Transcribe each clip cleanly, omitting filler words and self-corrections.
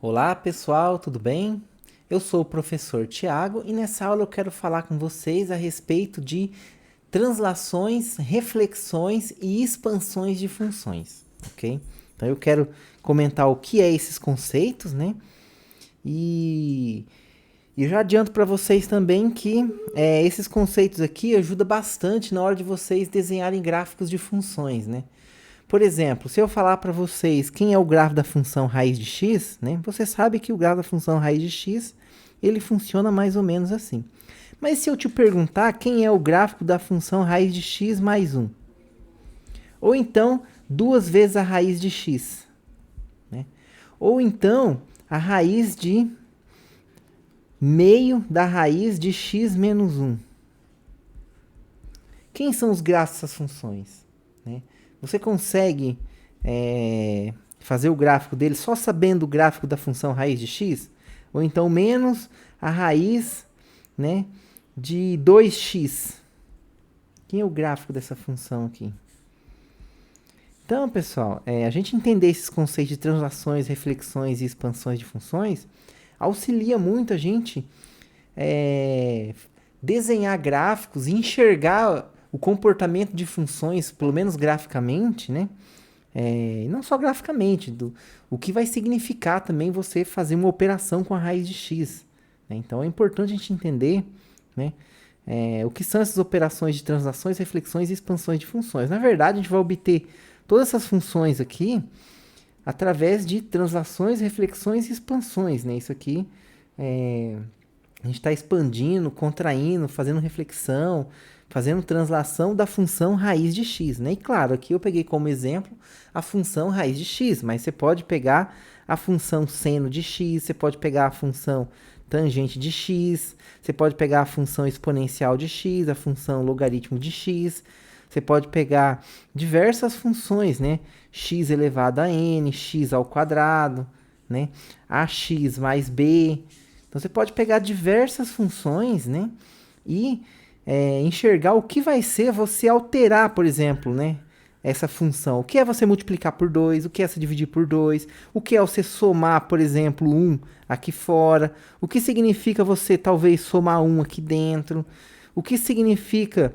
Olá pessoal, tudo bem? Eu sou o professor Tiago e nessa aula eu quero falar com vocês a respeito de translações, reflexões e expansões de funções, ok? Então eu quero comentar o que é esses conceitos, né? E, e já adianto para vocês também que esses conceitos aqui ajudam bastante na hora de vocês desenharem gráficos de funções, né? Por exemplo, se eu falar para vocês quem é o grafo da função raiz de x, né? Você sabe que o grafo da função raiz de x, ele funciona mais ou menos assim. Mas se eu te perguntar quem é o gráfico da função raiz de x mais 1? Ou então, duas vezes a raiz de x, né? Ou então, a raiz de meio da raiz de x menos 1. Quem são os grafos dessas funções? Né? Você consegue fazer o gráfico dele só sabendo o gráfico da função raiz de x? Ou então menos a raiz, né, de 2x. Quem é o gráfico dessa função aqui? Então, pessoal, a gente entender esses conceitos de translações, reflexões e expansões de funções auxilia muito a gente desenhar gráficos e enxergar o comportamento de funções, pelo menos graficamente, né? Não só graficamente, o que vai significar também você fazer uma operação com a raiz de x. Né? Então é importante a gente entender, né, o que são essas operações de translações, reflexões e expansões de funções. Na verdade, a gente vai obter todas essas funções aqui através de translações, reflexões e expansões. Né? Isso aqui a gente está expandindo, contraindo, fazendo reflexão, fazendo translação da função raiz de x, né? E claro, aqui eu peguei como exemplo a função raiz de x, mas você pode pegar a função seno de x, você pode pegar a função tangente de x, você pode pegar a função exponencial de x, a função logaritmo de x, você pode pegar diversas funções, né? X elevado a n, x ao quadrado, né? Ax mais b. Então você pode pegar diversas funções, né? E enxergar o que vai ser você alterar, por exemplo, né? Essa função. O que é você multiplicar por 2? O que é você dividir por 2? O que é você somar, por exemplo, 1 aqui fora? O que significa você talvez somar 1 aqui dentro? O que significa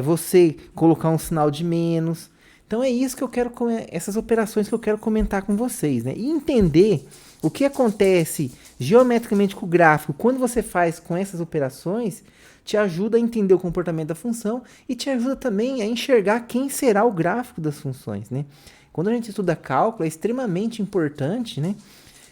você colocar um sinal de menos? Então é isso que eu quero, essas operações que eu quero comentar com vocês, né? E entender o que acontece geometricamente com o gráfico quando você faz com essas operações te ajuda a entender o comportamento da função e te ajuda também a enxergar quem será o gráfico das funções, né? Quando a gente estuda cálculo, é extremamente importante, né,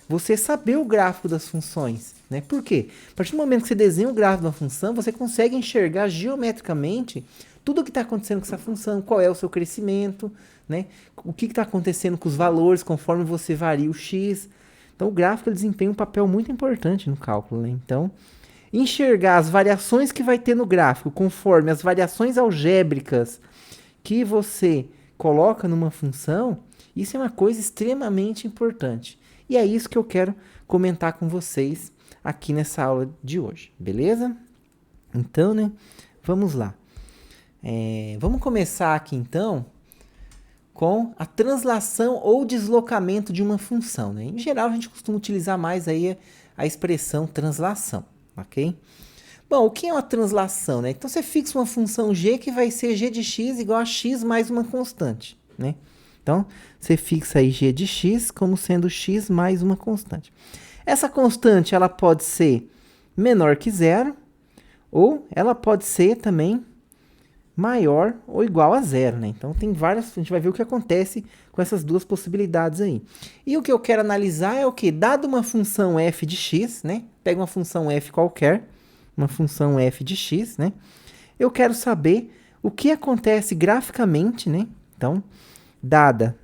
você saber o gráfico das funções, né? Por quê? A partir do momento que você desenha o gráfico da função, você consegue enxergar geometricamente tudo o que está acontecendo com essa função, qual é o seu crescimento, né? O que está acontecendo com os valores conforme você varia o x. Então, o gráfico desempenha um papel muito importante no cálculo, né? Então, enxergar as variações que vai ter no gráfico conforme as variações algébricas que você coloca numa função, isso é uma coisa extremamente importante. E é isso que eu quero comentar com vocês aqui nessa aula de hoje, beleza? Então, né, vamos lá. Vamos começar aqui então com a translação ou deslocamento de uma função. Né? Em geral, a gente costuma utilizar mais aí a expressão translação, ok? Bom, o que é uma translação? Né? Então, você fixa uma função g que vai ser g de x igual a x mais uma constante. Né? Então, você fixa aí g de x como sendo x mais uma constante. Essa constante ela pode ser menor que zero ou ela pode ser também maior ou igual a zero, né? Então tem várias, a gente vai ver o que acontece com essas duas possibilidades aí. E o que eu quero analisar é o que? Dado uma função f de x, né? Pega uma função f qualquer, uma função f de x, né? Eu quero saber o que acontece graficamente, né? Então, dada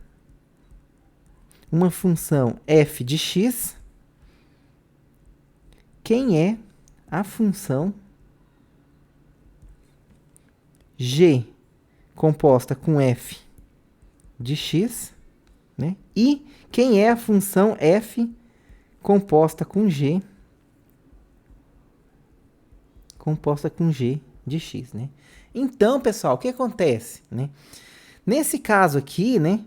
uma função f de x, quem é a função g composta com f de x, né? E quem é a função f composta com g de x, né? Então, pessoal, o que acontece, né? Nesse caso aqui, né,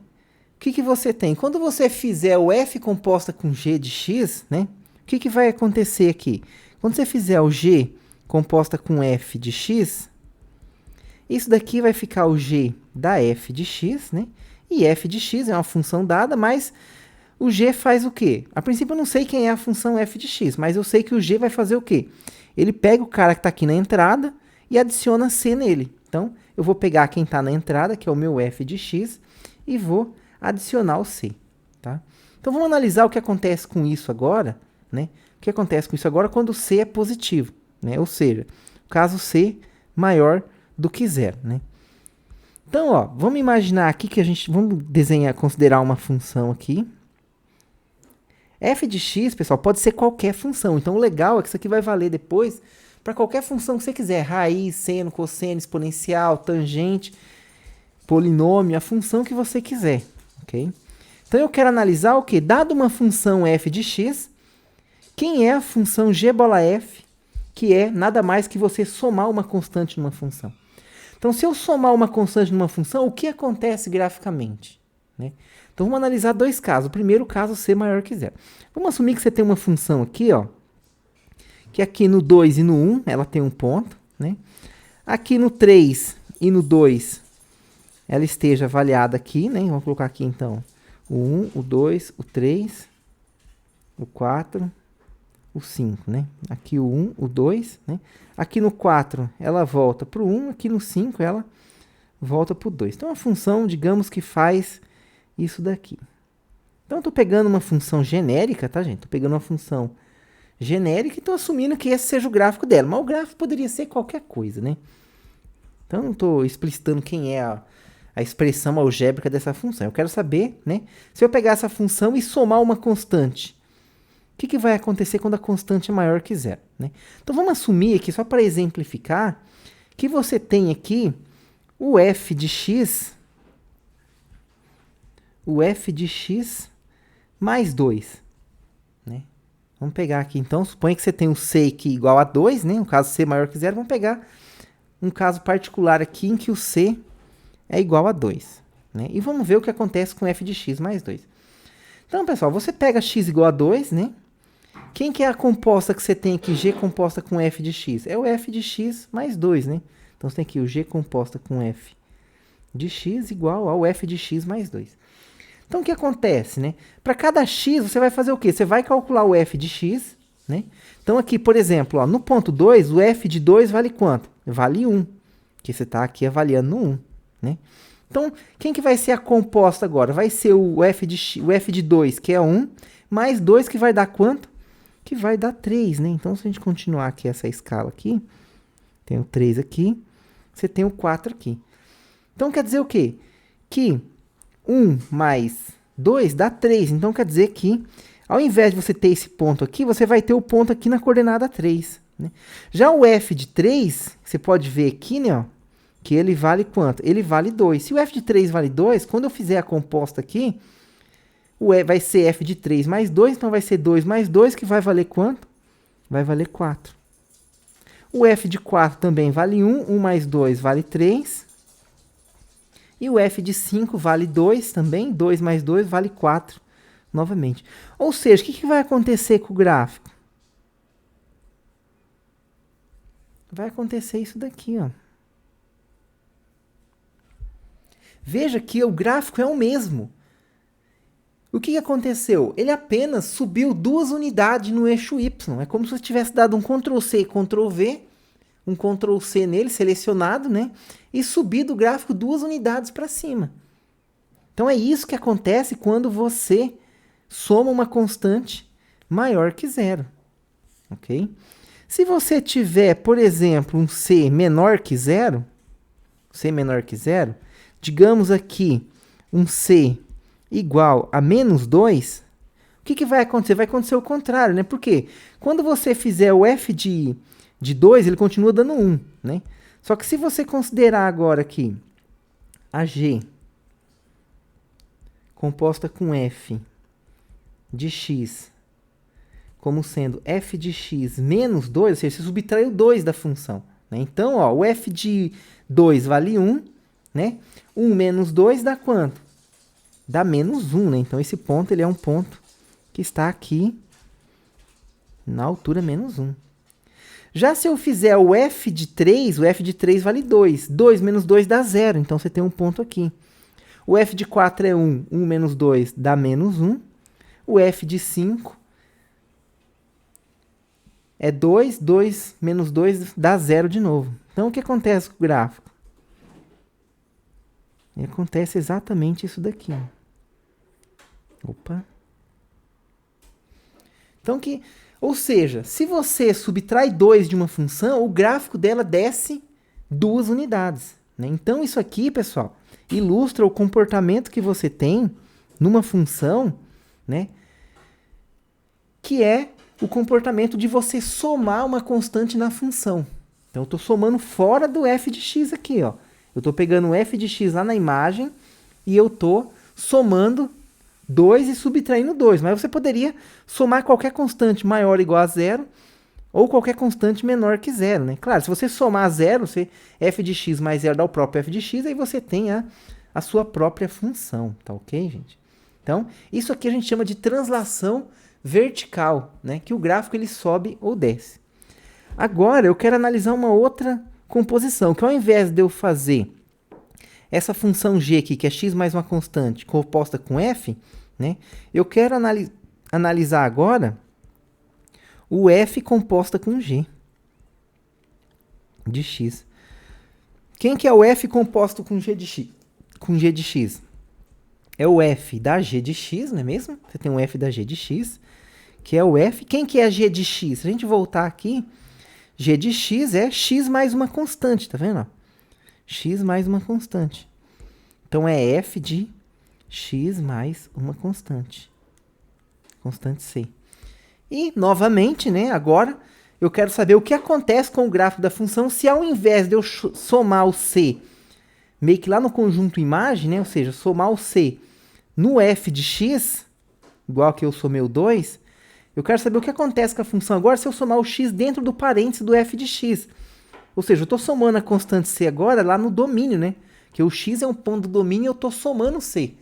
que você tem? Quando você fizer o f composta com g de x, né? O que vai acontecer aqui? Quando você fizer o g composta com f de x, isso daqui vai ficar o g da f de x, né? E f de x é uma função dada, mas o g faz o quê? A princípio eu não sei quem é a função f de x, mas eu sei que o g vai fazer o quê? Ele pega o cara que está aqui na entrada e adiciona c nele. Então, eu vou pegar quem está na entrada, que é o meu f de x, e vou adicionar o c. Tá? Então, vamos analisar o que acontece com isso agora. Né? O que acontece com isso agora quando o c é positivo. Né? Ou seja, caso c maior do que zero. Né? Então, ó, vamos imaginar aqui que vamos desenhar, considerar uma função aqui. F de x, pessoal, pode ser qualquer função. Então, o legal é que isso aqui vai valer depois para qualquer função que você quiser. Raiz, seno, cosseno, exponencial, tangente, polinômio, a função que você quiser. Ok? Então, eu quero analisar o quê? Dado uma função f de x, quem é a função g bola f, que é nada mais que você somar uma constante numa função. Então, se eu somar uma constante numa função, o que acontece graficamente? Né? Então, vamos analisar dois casos. O primeiro caso, c maior que zero. Vamos assumir que você tem uma função aqui, ó, que aqui no 2 e no 1, ela tem um ponto. Né? Aqui no 3 e no 2, ela esteja avaliada aqui. Né? Vamos colocar aqui, então, o 1, o 2, o 3, o 4, o 5. Né? Aqui o 1, o 2. Né? Aqui no 4, ela volta para o 1. Aqui no 5, ela volta para o 2. Então, a função, digamos que faz isso daqui. Então, eu estou pegando uma função genérica, tá, gente? Estou pegando uma função genérica e estou assumindo que esse seja o gráfico dela. Mas o gráfico poderia ser qualquer coisa, né? Então, não estou explicitando quem é a expressão algébrica dessa função. Eu quero saber, né? Se eu pegar essa função e somar uma constante, o que vai acontecer quando a constante é maior que zero? Né? Então, vamos assumir aqui, só para exemplificar, que você tem aqui o f de x mais 2. Né? Vamos pegar aqui, então, suponha que você tem um c aqui igual a 2, né? No caso, c maior que zero, vamos pegar um caso particular aqui em que o c é igual a 2. Né? E vamos ver o que acontece com f de x mais 2. Então, pessoal, você pega x igual a 2, né? Quem que é a composta que você tem aqui, g composta com f de x? É o f de x mais 2, né? Então, você tem aqui o g composta com f de x igual ao f de x mais 2. Então, o que acontece, né? Para cada x, você vai fazer o quê? Você vai calcular o f de x, né? Então, aqui, por exemplo, ó, no ponto 2, o f de 2 vale quanto? Vale 1, que você está aqui avaliando no 1, né? Então, quem que vai ser a composta agora? Vai ser o f de 2, que é 1, mais 2, que vai dar quanto? Que vai dar 3, né? Então, se a gente continuar aqui essa escala aqui, tem o 3 aqui, você tem o 4 aqui. Então, quer dizer o quê? Que 1 mais 2 dá 3. Então, quer dizer que, ao invés de você ter esse ponto aqui, você vai ter o ponto aqui na coordenada 3. Né? Já o f de 3, você pode ver aqui, né, ó, que ele vale quanto? Ele vale 2. Se o f de 3 vale 2, quando eu fizer a composta aqui, vai ser f de 3 mais 2, então vai ser 2 mais 2, que vai valer quanto? Vai valer 4. O f de 4 também vale 1, 1 mais 2 vale 3. E o f de 5 vale 2 também, 2 mais 2 vale 4 novamente. Ou seja, o que vai acontecer com o gráfico? Vai acontecer isso daqui, ó. Veja que o gráfico é o mesmo. O que aconteceu? Ele apenas subiu 2 unidades no eixo Y. É como se você tivesse dado um Ctrl+C e Ctrl+V, um Ctrl+C nele, selecionado, né? E subido o gráfico 2 unidades para cima. Então, é isso que acontece quando você soma uma constante maior que zero. Ok? Se você tiver, por exemplo, um C menor que zero, digamos aqui um C igual a menos 2, o que vai acontecer? Vai acontecer o contrário, né? Porque quando você fizer o f de 2, ele continua dando 1, né? Só que se você considerar agora aqui a g composta com f de x como sendo f de x menos 2, ou seja, você subtraiu 2 da função. Né? Então, ó, o f de 2 vale 1, né? 1 menos 2 dá quanto? dá menos 1, né? Então, esse ponto ele é um ponto que está aqui na altura menos 1. Já se eu fizer o f de 3, o f de 3 vale 2. 2 menos 2 dá 0, então você tem um ponto aqui. O f de 4 é 1, 1 menos 2 dá menos 1. O f de 5 é 2, 2 menos 2 dá 0 de novo. Então, o que acontece com o gráfico? Acontece exatamente isso daqui. Opa. Então, ou seja, se você subtrai 2 de uma função, o gráfico dela desce 2 unidades. Né? Então, isso aqui, pessoal, ilustra o comportamento que você tem numa função, né? Que é o comportamento de você somar uma constante na função. Então, eu estou somando fora do f de x aqui, ó. Eu estou pegando o f de x lá na imagem e eu estou somando 2 e subtraindo 2. Mas você poderia somar qualquer constante maior ou igual a 0 ou qualquer constante menor que 0. Né? Claro, se você somar 0, f de x mais 0 dá o próprio f de x, aí você tem a sua própria função. Tá ok, gente? Então, isso aqui a gente chama de translação vertical, né? Que o gráfico ele sobe ou desce. Agora, eu quero analisar uma outra composição, que ao invés de eu fazer essa função g aqui, que é x mais uma constante, composta com f, né? Eu quero analisar agora o f composta com g de x. Quem que é o f composto com g de x? Com g de x? É o f da g de x, não é mesmo? Você tem um f da g de x, que é o f. Quem que é g de x? Se a gente voltar aqui, g de x é x mais uma constante, tá vendo? X mais uma constante. Então, é f de x mais uma constante. Constante c. E, novamente, né, agora, eu quero saber o que acontece com o gráfico da função se ao invés de eu somar o c meio que lá no conjunto imagem, né, ou seja, somar o c no f de x, igual que eu somei o 2, eu quero saber o que acontece com a função agora se eu somar o x dentro do parênteses do f de x. Ou seja, eu estou somando a constante c agora lá no domínio, né? Que o x é um ponto do domínio e eu estou somando c.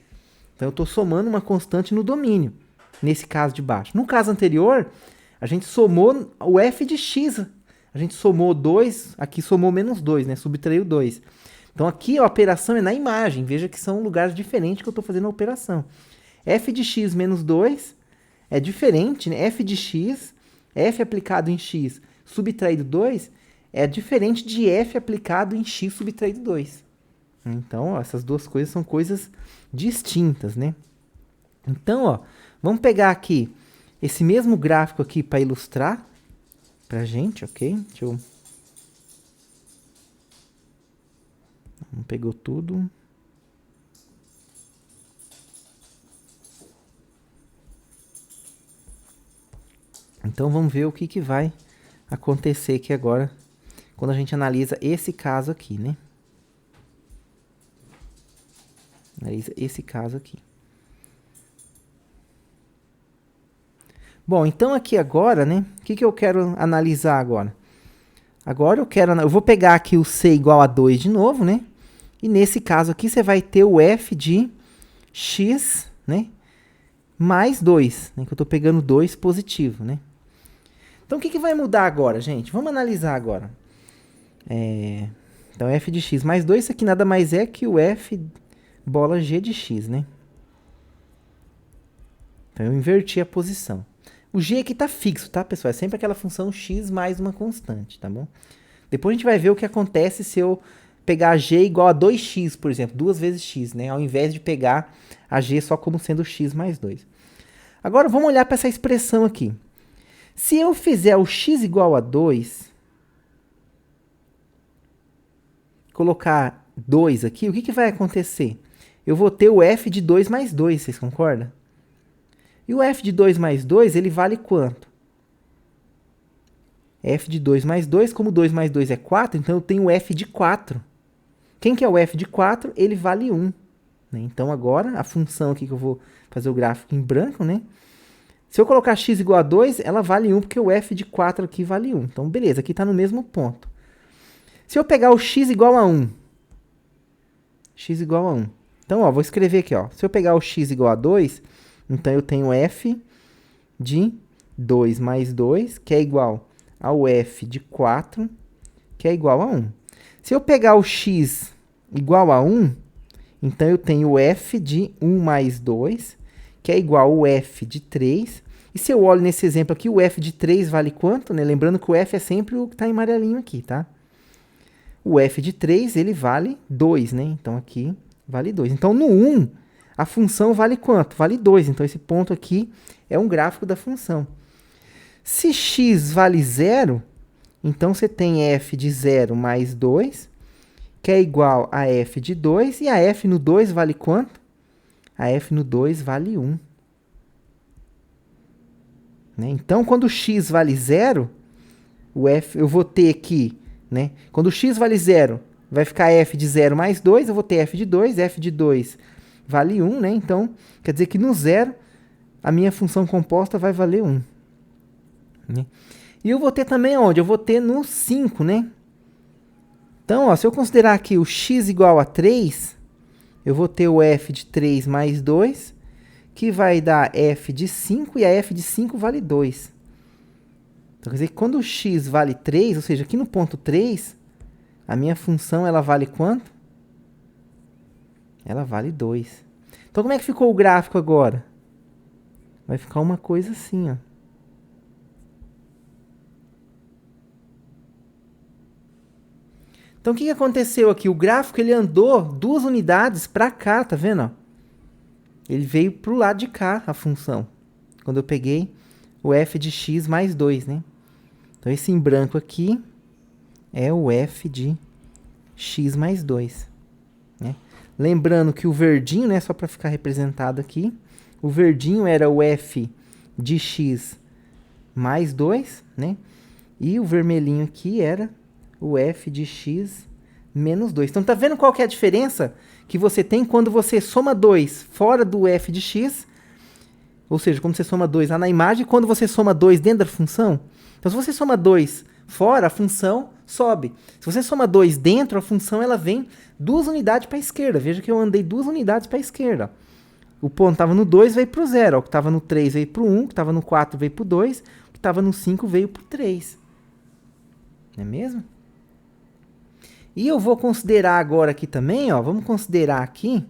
Então, eu estou somando uma constante no domínio, nesse caso de baixo. No caso anterior, a gente somou o f de x. A gente somou 2, aqui somou menos 2, né? Subtraiu 2. Então, aqui a operação é na imagem. Veja que são lugares diferentes que eu estou fazendo a operação. F de x menos 2 é diferente, né? F de x, f aplicado em x subtraído 2, é diferente de f aplicado em x subtraído 2. Então, ó, essas duas coisas são coisas distintas, né? Então, ó, vamos pegar aqui esse mesmo gráfico aqui para ilustrar pra gente, ok? Não pegou tudo. Então, vamos ver o que vai acontecer aqui agora, quando a gente analisa esse caso aqui, né? Analisa esse caso aqui. Bom, então aqui agora, né? O que eu quero analisar agora? Agora eu vou pegar aqui o c igual a 2 de novo, né? E nesse caso aqui você vai ter o f de x, né? Mais 2, né? Que eu estou pegando 2 positivo, né? Então, o que vai mudar agora, gente? Vamos analisar agora. Então, f de x mais 2, isso aqui nada mais é que o f bola g de x, né? Então, eu inverti a posição. O g aqui está fixo, tá, pessoal? É sempre aquela função x mais uma constante, tá bom? Depois a gente vai ver o que acontece se eu pegar g igual a 2x, por exemplo, 2 vezes x, né? Ao invés de pegar a g só como sendo x mais 2. Agora, vamos olhar para essa expressão aqui. Se eu fizer o x igual a 2, colocar 2 aqui, o que vai acontecer? Eu vou ter o f de 2 mais 2, vocês concordam? E o f de 2 mais 2, ele vale quanto? F de 2 mais 2, como 2 mais 2 é 4, então eu tenho o f de 4. Quem que é o f de 4? Ele vale 1. Né? Então, agora, a função aqui que eu vou fazer o gráfico em branco, né? Se eu colocar x igual a 2, ela vale 1, porque o f de 4 aqui vale 1. Então, beleza, aqui está no mesmo ponto. Se eu pegar o x igual a 1, x igual a 1, Então, ó, vou escrever aqui, ó. Se eu pegar o x igual a 2, então eu tenho f de 2 mais 2, que é igual ao f de 4, que é igual a 1. Se eu pegar o x igual a 1, então eu tenho o f de 1 mais 2, que é igual ao f de 3. E se eu olho nesse exemplo aqui, o f de 3 vale quanto? Né? Lembrando que o f é sempre o que está em amarelinho aqui, tá? O f de 3, ele vale 2, né? Então, aqui vale 2. Então, no 1, a função vale quanto? Vale 2. Então, esse ponto aqui é um gráfico da função. Se x vale 0, então você tem f de 0 mais 2, que é igual a f de 2. E a f no 2 vale quanto? A f no 2 vale 1. Né? Então, quando x vale 0, o f, eu vou ter aqui, né? Quando x vale 0, vai ficar f de 0 mais 2, eu vou ter f de 2 vale 1, né? Então, quer dizer que no 0, a minha função composta vai valer 1. Né? E eu vou ter também onde? Eu vou ter no 5, né? Então, ó, se eu considerar aqui o x igual a 3, eu vou ter o f de 3 mais 2, que vai dar f de 5, e a f de 5 vale 2. Então, quer dizer que quando o x vale 3, ou seja, aqui no ponto 3, a minha função ela vale quanto? Ela vale 2. Então, como é que ficou o gráfico agora? Vai ficar uma coisa assim, ó. Então, o que aconteceu aqui? O gráfico ele andou 2 unidades para cá, tá vendo? Ó? Ele veio para o lado de cá, a função. Quando eu peguei o f de x mais 2, né? Então, esse em branco aqui é o f de x mais 2. Né? Lembrando que o verdinho, né, só para ficar representado aqui, o verdinho era o f de x mais 2, né? E o vermelhinho aqui era o f de x menos 2. Então, tá vendo qual que é a diferença que você tem quando você soma 2 fora do f de x? Ou seja, quando você soma 2 lá na imagem, e quando você soma 2 dentro da função? Então, se você soma 2 fora, a função sobe. Se você soma 2 dentro, a função ela vem 2 unidades para a esquerda. Veja que eu andei 2 unidades para a esquerda. O ponto estava no 2, veio para o 0. O que estava no 3 veio para o 1. O que estava no 4 veio para o 2. O que estava no 5 veio para o 3. Não é mesmo? E eu vou considerar agora aqui também, ó. Vamos considerar aqui,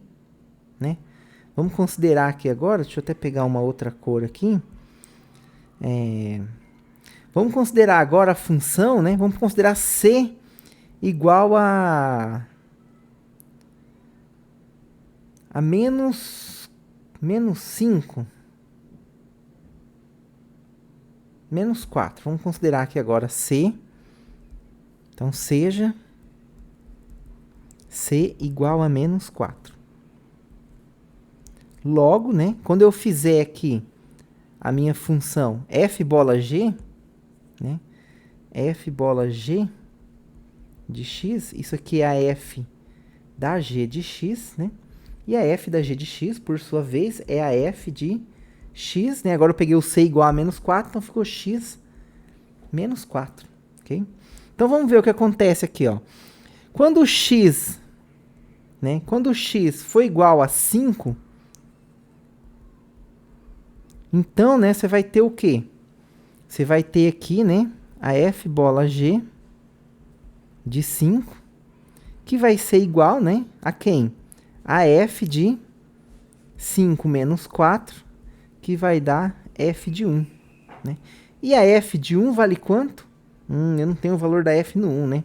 né? Vamos considerar aqui agora. Deixa eu até pegar uma outra cor aqui. Vamos considerar agora a função, né? Vamos considerar c igual a menos 5. Menos 4. Vamos considerar aqui agora c. Então, seja c igual a menos 4. Logo, né? Quando eu fizer aqui a minha função f bola g, né? F bola g de x, isso aqui é a f da g de x, né? E a f da g de x, por sua vez, é a f de x, né? Agora eu peguei o c igual a menos 4, então ficou x menos 4, ok? Então vamos ver o que acontece aqui, ó. Quando o x, né? Quando o x for igual a 5, então, né, você vai ter o quê? Você vai ter aqui, né, a f bola g de 5, que vai ser igual, né, a quem? A f de 5 menos 4, que vai dar f de 1, né? E a f de 1 vale quanto? Eu não tenho o valor da f no 1, né?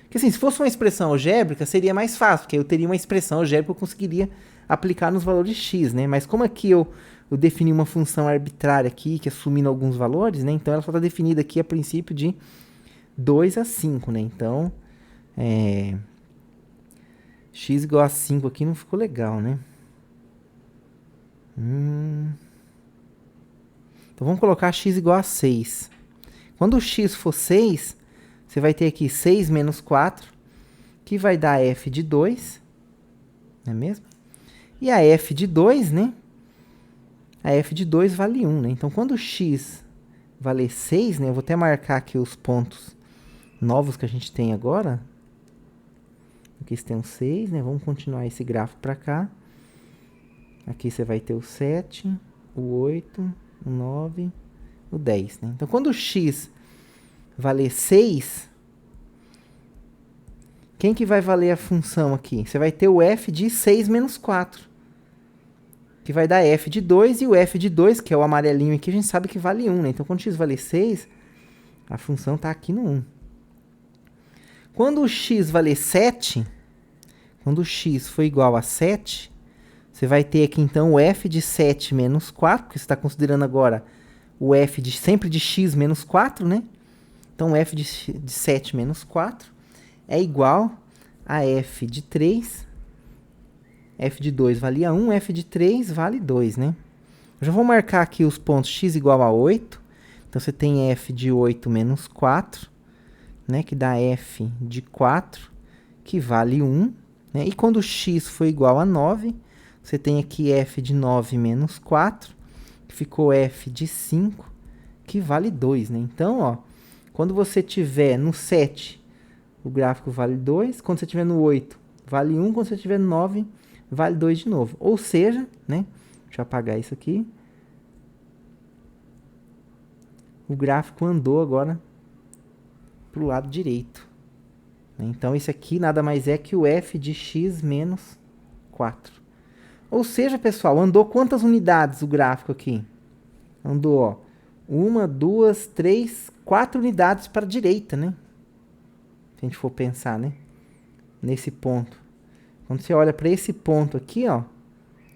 Porque assim, se fosse uma expressão algébrica, seria mais fácil, porque eu teria uma expressão algébrica que eu conseguiria aplicar nos valores x, né? Mas como aqui eu defini uma função arbitrária aqui, que assumindo alguns valores, né? Então, ela só está definida aqui a princípio de 2 a 5, né? Então, x igual a 5 aqui não ficou legal, né? Então, vamos colocar x igual a 6. Quando o x for 6, você vai ter aqui 6 menos 4, que vai dar f de 2, não é mesmo? E a f de 2, né? A f de 2 vale 1, né? Então, quando o x valer 6, né? Eu vou até marcar aqui os pontos novos que a gente tem agora. Aqui tem um 6, né? Vamos continuar esse gráfico para cá. Aqui você vai ter o 7, o 8, o 9, o 10, né? Então, quando o x valer 6, quem que vai valer a função aqui? Você vai ter o f de 6 menos 4, que vai dar f de 2, e o f de 2, que é o amarelinho aqui, a gente sabe que vale 1, né? Então, quando x valer 6, a função está aqui no 1. Quando o x valer 7, quando o x for igual a 7, você vai ter aqui, então, o f de 7 menos 4, porque você está considerando agora o f de, sempre de x menos 4, né? Então, f de 7 menos 4 é igual a f de 3. F de 2 valia 1, f de 3 vale 2, né? Eu já vou marcar aqui os pontos x igual a 8. Então, você tem f de 8 menos 4, né? Que dá f de 4, que vale 1. Né? E quando x for igual a 9, você tem aqui f de 9 menos 4, que ficou f de 5, que vale 2, né? Então, ó, quando você tiver no 7, o gráfico vale 2. Quando você tiver no 8, vale 1. Quando você tiver no 9, vale 2 de novo. Ou seja, né? Deixa eu apagar isso aqui. O gráfico andou agora para o lado direito. Então, isso aqui nada mais é que o f de x menos 4. Ou seja, pessoal, andou quantas unidades o gráfico aqui? Andou, ó, 1, 2, 3, 4 unidades para a direita, né? Se a gente for pensar, né? Nesse ponto. Quando você olha para esse ponto aqui, ó,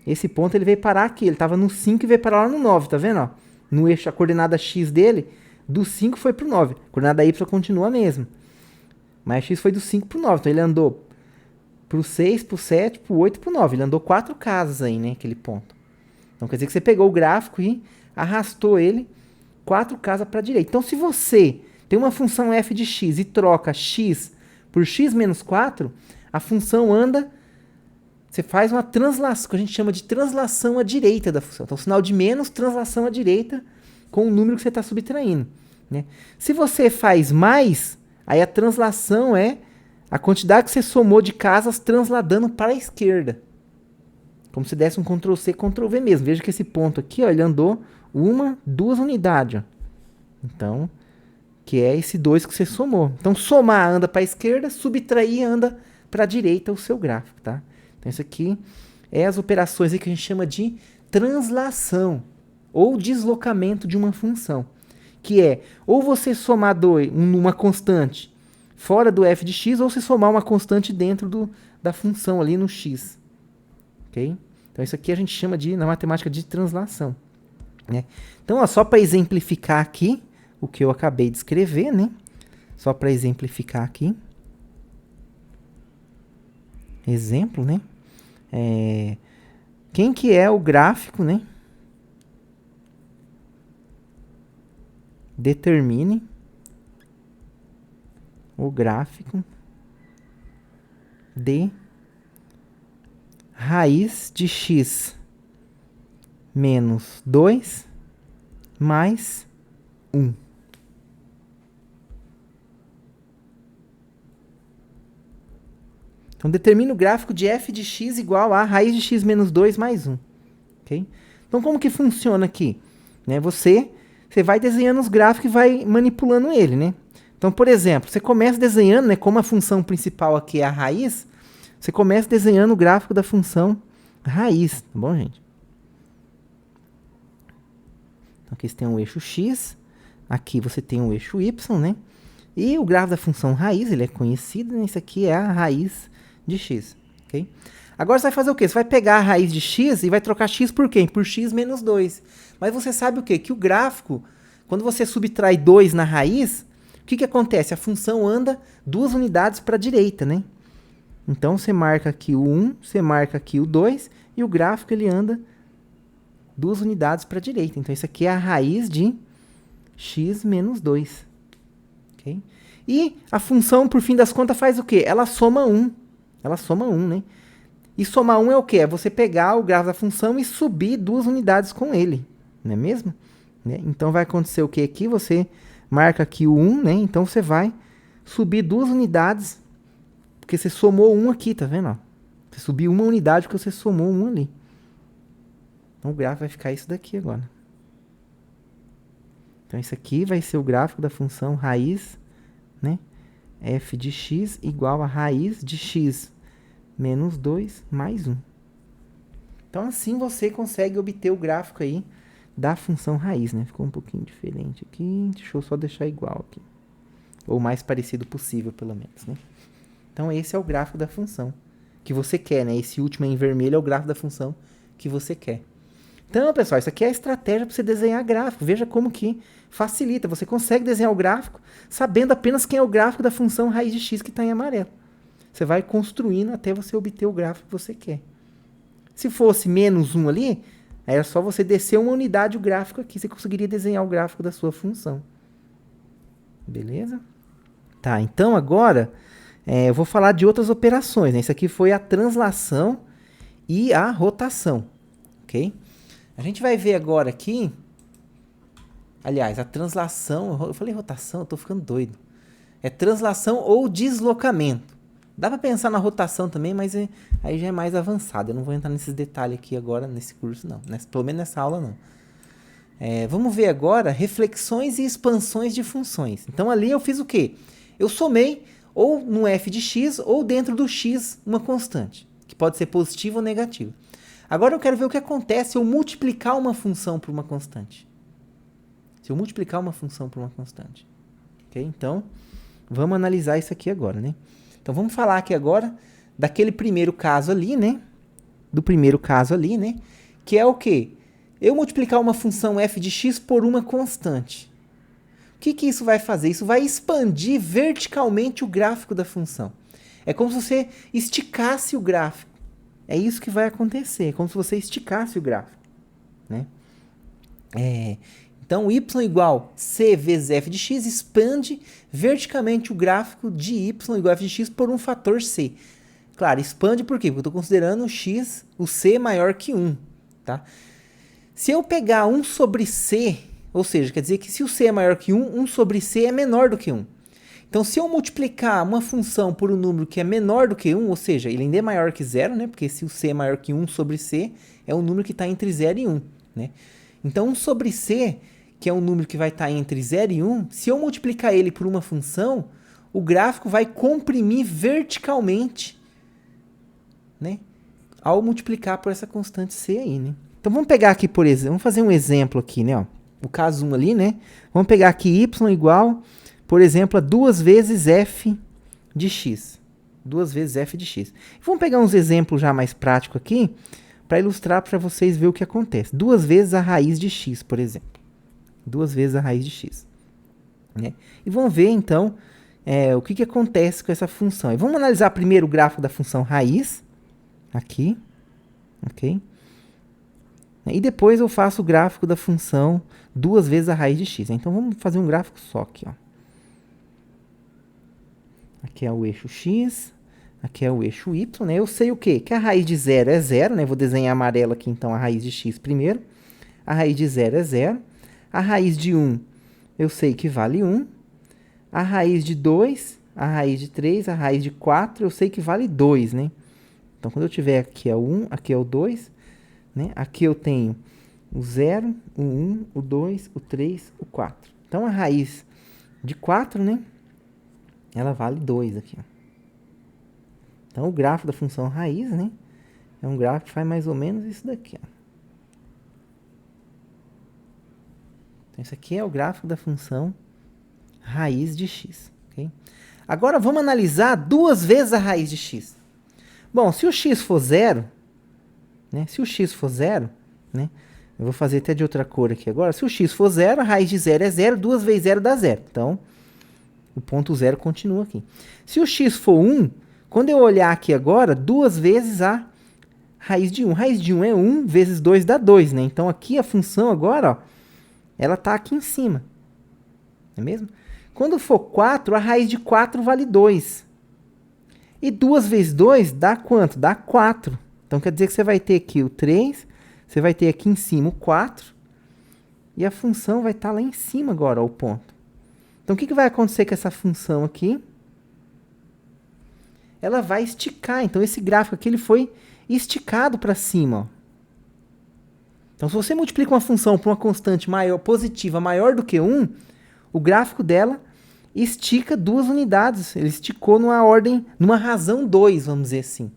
esse ponto ele veio parar aqui. Ele estava no 5 e veio parar lá no 9, tá vendo? Ó? No eixo, a coordenada x dele, do 5 foi para o 9. A coordenada y continua a mesma. Mas x foi do 5 para o 9. Então, ele andou para o 6, para o 7, para o 8 e para o 9. Ele andou 4 casas aí, né? Aquele ponto. Então, quer dizer que você pegou o gráfico e arrastou ele 4 casas para a direita. Então, se você tem uma função f de x e troca x por x menos 4, a função anda... Você faz uma translação, que a gente chama de translação à direita da função. Então, sinal de menos, translação à direita com o número que você está subtraindo. Né? Se você faz mais, aí a translação é a quantidade que você somou de casas transladando para a esquerda. Como se desse um Ctrl+C, Ctrl+V mesmo. Veja que esse ponto aqui, ó, ele andou 1, 2 unidades. Ó. Então, que é esse 2 que você somou. Então, somar anda para a esquerda, subtrair anda para a direita o seu gráfico, tá? Então, isso aqui é as operações aí que a gente chama de translação ou deslocamento de uma função. Que é, ou você somar uma constante fora do f de x, ou você somar uma constante dentro da função ali no x. Ok? Então, isso aqui a gente chama na matemática de translação. Né? Então, ó, só para exemplificar aqui o que eu acabei de escrever, né? Só para exemplificar aqui. Exemplo, né? Quem que é o gráfico, né? Determine o gráfico de raiz de x menos 2 mais 1. Então, determina o gráfico de f de x igual a raiz de x menos 2 mais 1. Okay? Então, como que funciona aqui? Né, você vai desenhando os gráficos e vai manipulando ele. Né? Então, por exemplo, você começa desenhando, né, como a função principal aqui é a raiz, você começa desenhando o gráfico da função raiz. Tá bom, gente? Então, aqui você tem um eixo x, aqui você tem um eixo y, né? E o gráfico da função raiz, ele é conhecido, né? Isso aqui é a raiz de x, ok? Agora você vai fazer o quê? Você vai pegar a raiz de x e vai trocar x por quem? Por x menos 2. Mas você sabe o quê? Que o gráfico, quando você subtrai 2 na raiz, o que acontece? A função anda 2 unidades para a direita, né? Então, você marca aqui o 1, você marca aqui o 2, e o gráfico ele anda 2 unidades para a direita. Então, isso aqui é a raiz de x menos 2. Okay? E a função, por fim das contas, faz o quê? Ela soma 1. Ela soma 1, né? E somar 1 é o quê? É você pegar o gráfico da função e subir 2 unidades com ele. Não é mesmo? Né? Então, vai acontecer o quê aqui? Você marca aqui o 1, né? Então, você vai subir 2 unidades, porque você somou 1 aqui, tá vendo? Ó? Você subiu uma unidade porque você somou 1 ali. Então, o gráfico vai ficar isso daqui agora. Então, isso aqui vai ser o gráfico da função raiz, né? F de x igual a raiz de x menos 2 mais 1. Então, assim você consegue obter o gráfico aí da função raiz, né? Ficou um pouquinho diferente aqui. Deixa eu só deixar igual aqui. Ou o mais parecido possível, pelo menos, né? Então, esse é o gráfico da função que você quer, né? Esse último aí em vermelho é o gráfico da função que você quer. Então, pessoal, isso aqui é a estratégia para você desenhar gráfico. Veja como que facilita. Você consegue desenhar o gráfico sabendo apenas quem é o gráfico da função raiz de x que está em amarelo. Você vai construindo até você obter o gráfico que você quer. Se fosse menos 1 ali, era só você descer uma unidade o gráfico aqui. Você conseguiria desenhar o gráfico da sua função. Beleza? Tá, então agora eu vou falar de outras operações, né? Isso aqui foi a translação e a rotação. Ok? A gente vai ver agora aqui... Aliás, a translação... Eu falei rotação, eu tô ficando doido. É translação ou deslocamento. Dá para pensar na rotação também, mas aí já é mais avançado. Eu não vou entrar nesses detalhes aqui agora, nesse curso, não. Pelo menos nessa aula, não. Vamos ver agora reflexões e expansões de funções. Então, ali eu fiz o quê? Eu somei ou no f de x ou dentro do x uma constante, que pode ser positiva ou negativa. Agora eu quero ver o que acontece se eu multiplicar uma função por uma constante. Se eu multiplicar uma função por uma constante. Ok? Então, vamos analisar isso aqui agora, né? Então, vamos falar aqui agora daquele primeiro caso ali, né? Do primeiro caso ali, né? Que é o quê? Eu multiplicar uma função f de x por uma constante. O que que isso vai fazer? Isso vai expandir verticalmente o gráfico da função. É como se você esticasse o gráfico. É isso que vai acontecer. É como se você esticasse o gráfico, né? Então, y igual c vezes f de x expande verticalmente o gráfico de y igual a f de x por um fator c. Claro, expande por quê? Porque eu estou considerando o c maior que 1. Tá? Se eu pegar 1 sobre c, ou seja, quer dizer que se o c é maior que 1, 1 sobre c é menor do que 1. Então, se eu multiplicar uma função por um número que é menor do que 1, ou seja, ele ainda é maior que 0, né? Porque se o c é maior que 1 sobre c, é um número que está entre 0 e 1. Né? Então, 1 sobre c, que é um número que vai estar entre 0 e 1, se eu multiplicar ele por uma função, o gráfico vai comprimir verticalmente, né? Ao multiplicar por essa constante c aí, né? Então, vamos pegar aqui, por exemplo, vamos fazer um exemplo aqui, né? Ó, o caso 1 ali, né? Vamos pegar aqui y igual, por exemplo, a 2 vezes f de x. 2 vezes f de x. Vamos pegar uns exemplos já mais práticos aqui, para ilustrar para vocês verem o que acontece. 2 vezes a raiz de x, por exemplo. 2 vezes a raiz de x. Né? E vamos ver, então, o que acontece com essa função. E vamos analisar primeiro o gráfico da função raiz. Aqui. Ok? E depois eu faço o gráfico da função 2 vezes a raiz de x. Então, vamos fazer um gráfico só aqui. Ó. Aqui é o eixo x. Aqui é o eixo y. Né? Eu sei o quê? Que a raiz de 0 é 0. Né? Vou desenhar amarelo aqui, então, a raiz de x primeiro. A raiz de 0 é 0. A raiz de 1, eu sei que vale 1. A raiz de 2, a raiz de 3, a raiz de 4, eu sei que vale 2, né? Então, quando eu tiver aqui é o 1, aqui é o 2, né? Aqui eu tenho o 0, o 1, o 2, o 3, o 4. Então, a raiz de 4, né? Ela vale 2 aqui, ó. Então, o gráfico da função raiz, né? É um gráfico que faz mais ou menos isso daqui, ó. Então, isso aqui é o gráfico da função raiz de x. Okay? Agora, vamos analisar 2 vezes a raiz de x. Bom, se o x for 0, né? Se o x for 0, né? Eu vou fazer até de outra cor aqui agora. Se o x for 0, a raiz de 0 é 0, 2 vezes 0 dá 0. Então, o ponto 0 continua aqui. Se o x for 1, quando eu olhar aqui agora, 2 vezes a raiz de 1. Raiz de 1 é 1 vezes 2 dá 2, né? Então, aqui a função agora, ó, ela está aqui em cima. Não é mesmo? Quando for 4, a raiz de 4 vale 2. E 2 vezes 2 dá quanto? Dá 4. Então, quer dizer que você vai ter aqui o 3, você vai ter aqui em cima o 4, e a função vai estar lá em cima agora, ó, o ponto. Então, o que vai acontecer com essa função aqui? Ela vai esticar. Então, esse gráfico aqui ele foi esticado para cima, ó. Então, se você multiplica uma função por uma constante maior, positiva maior do que 1, o gráfico dela estica 2 unidades. Ele esticou numa razão 2, vamos dizer assim.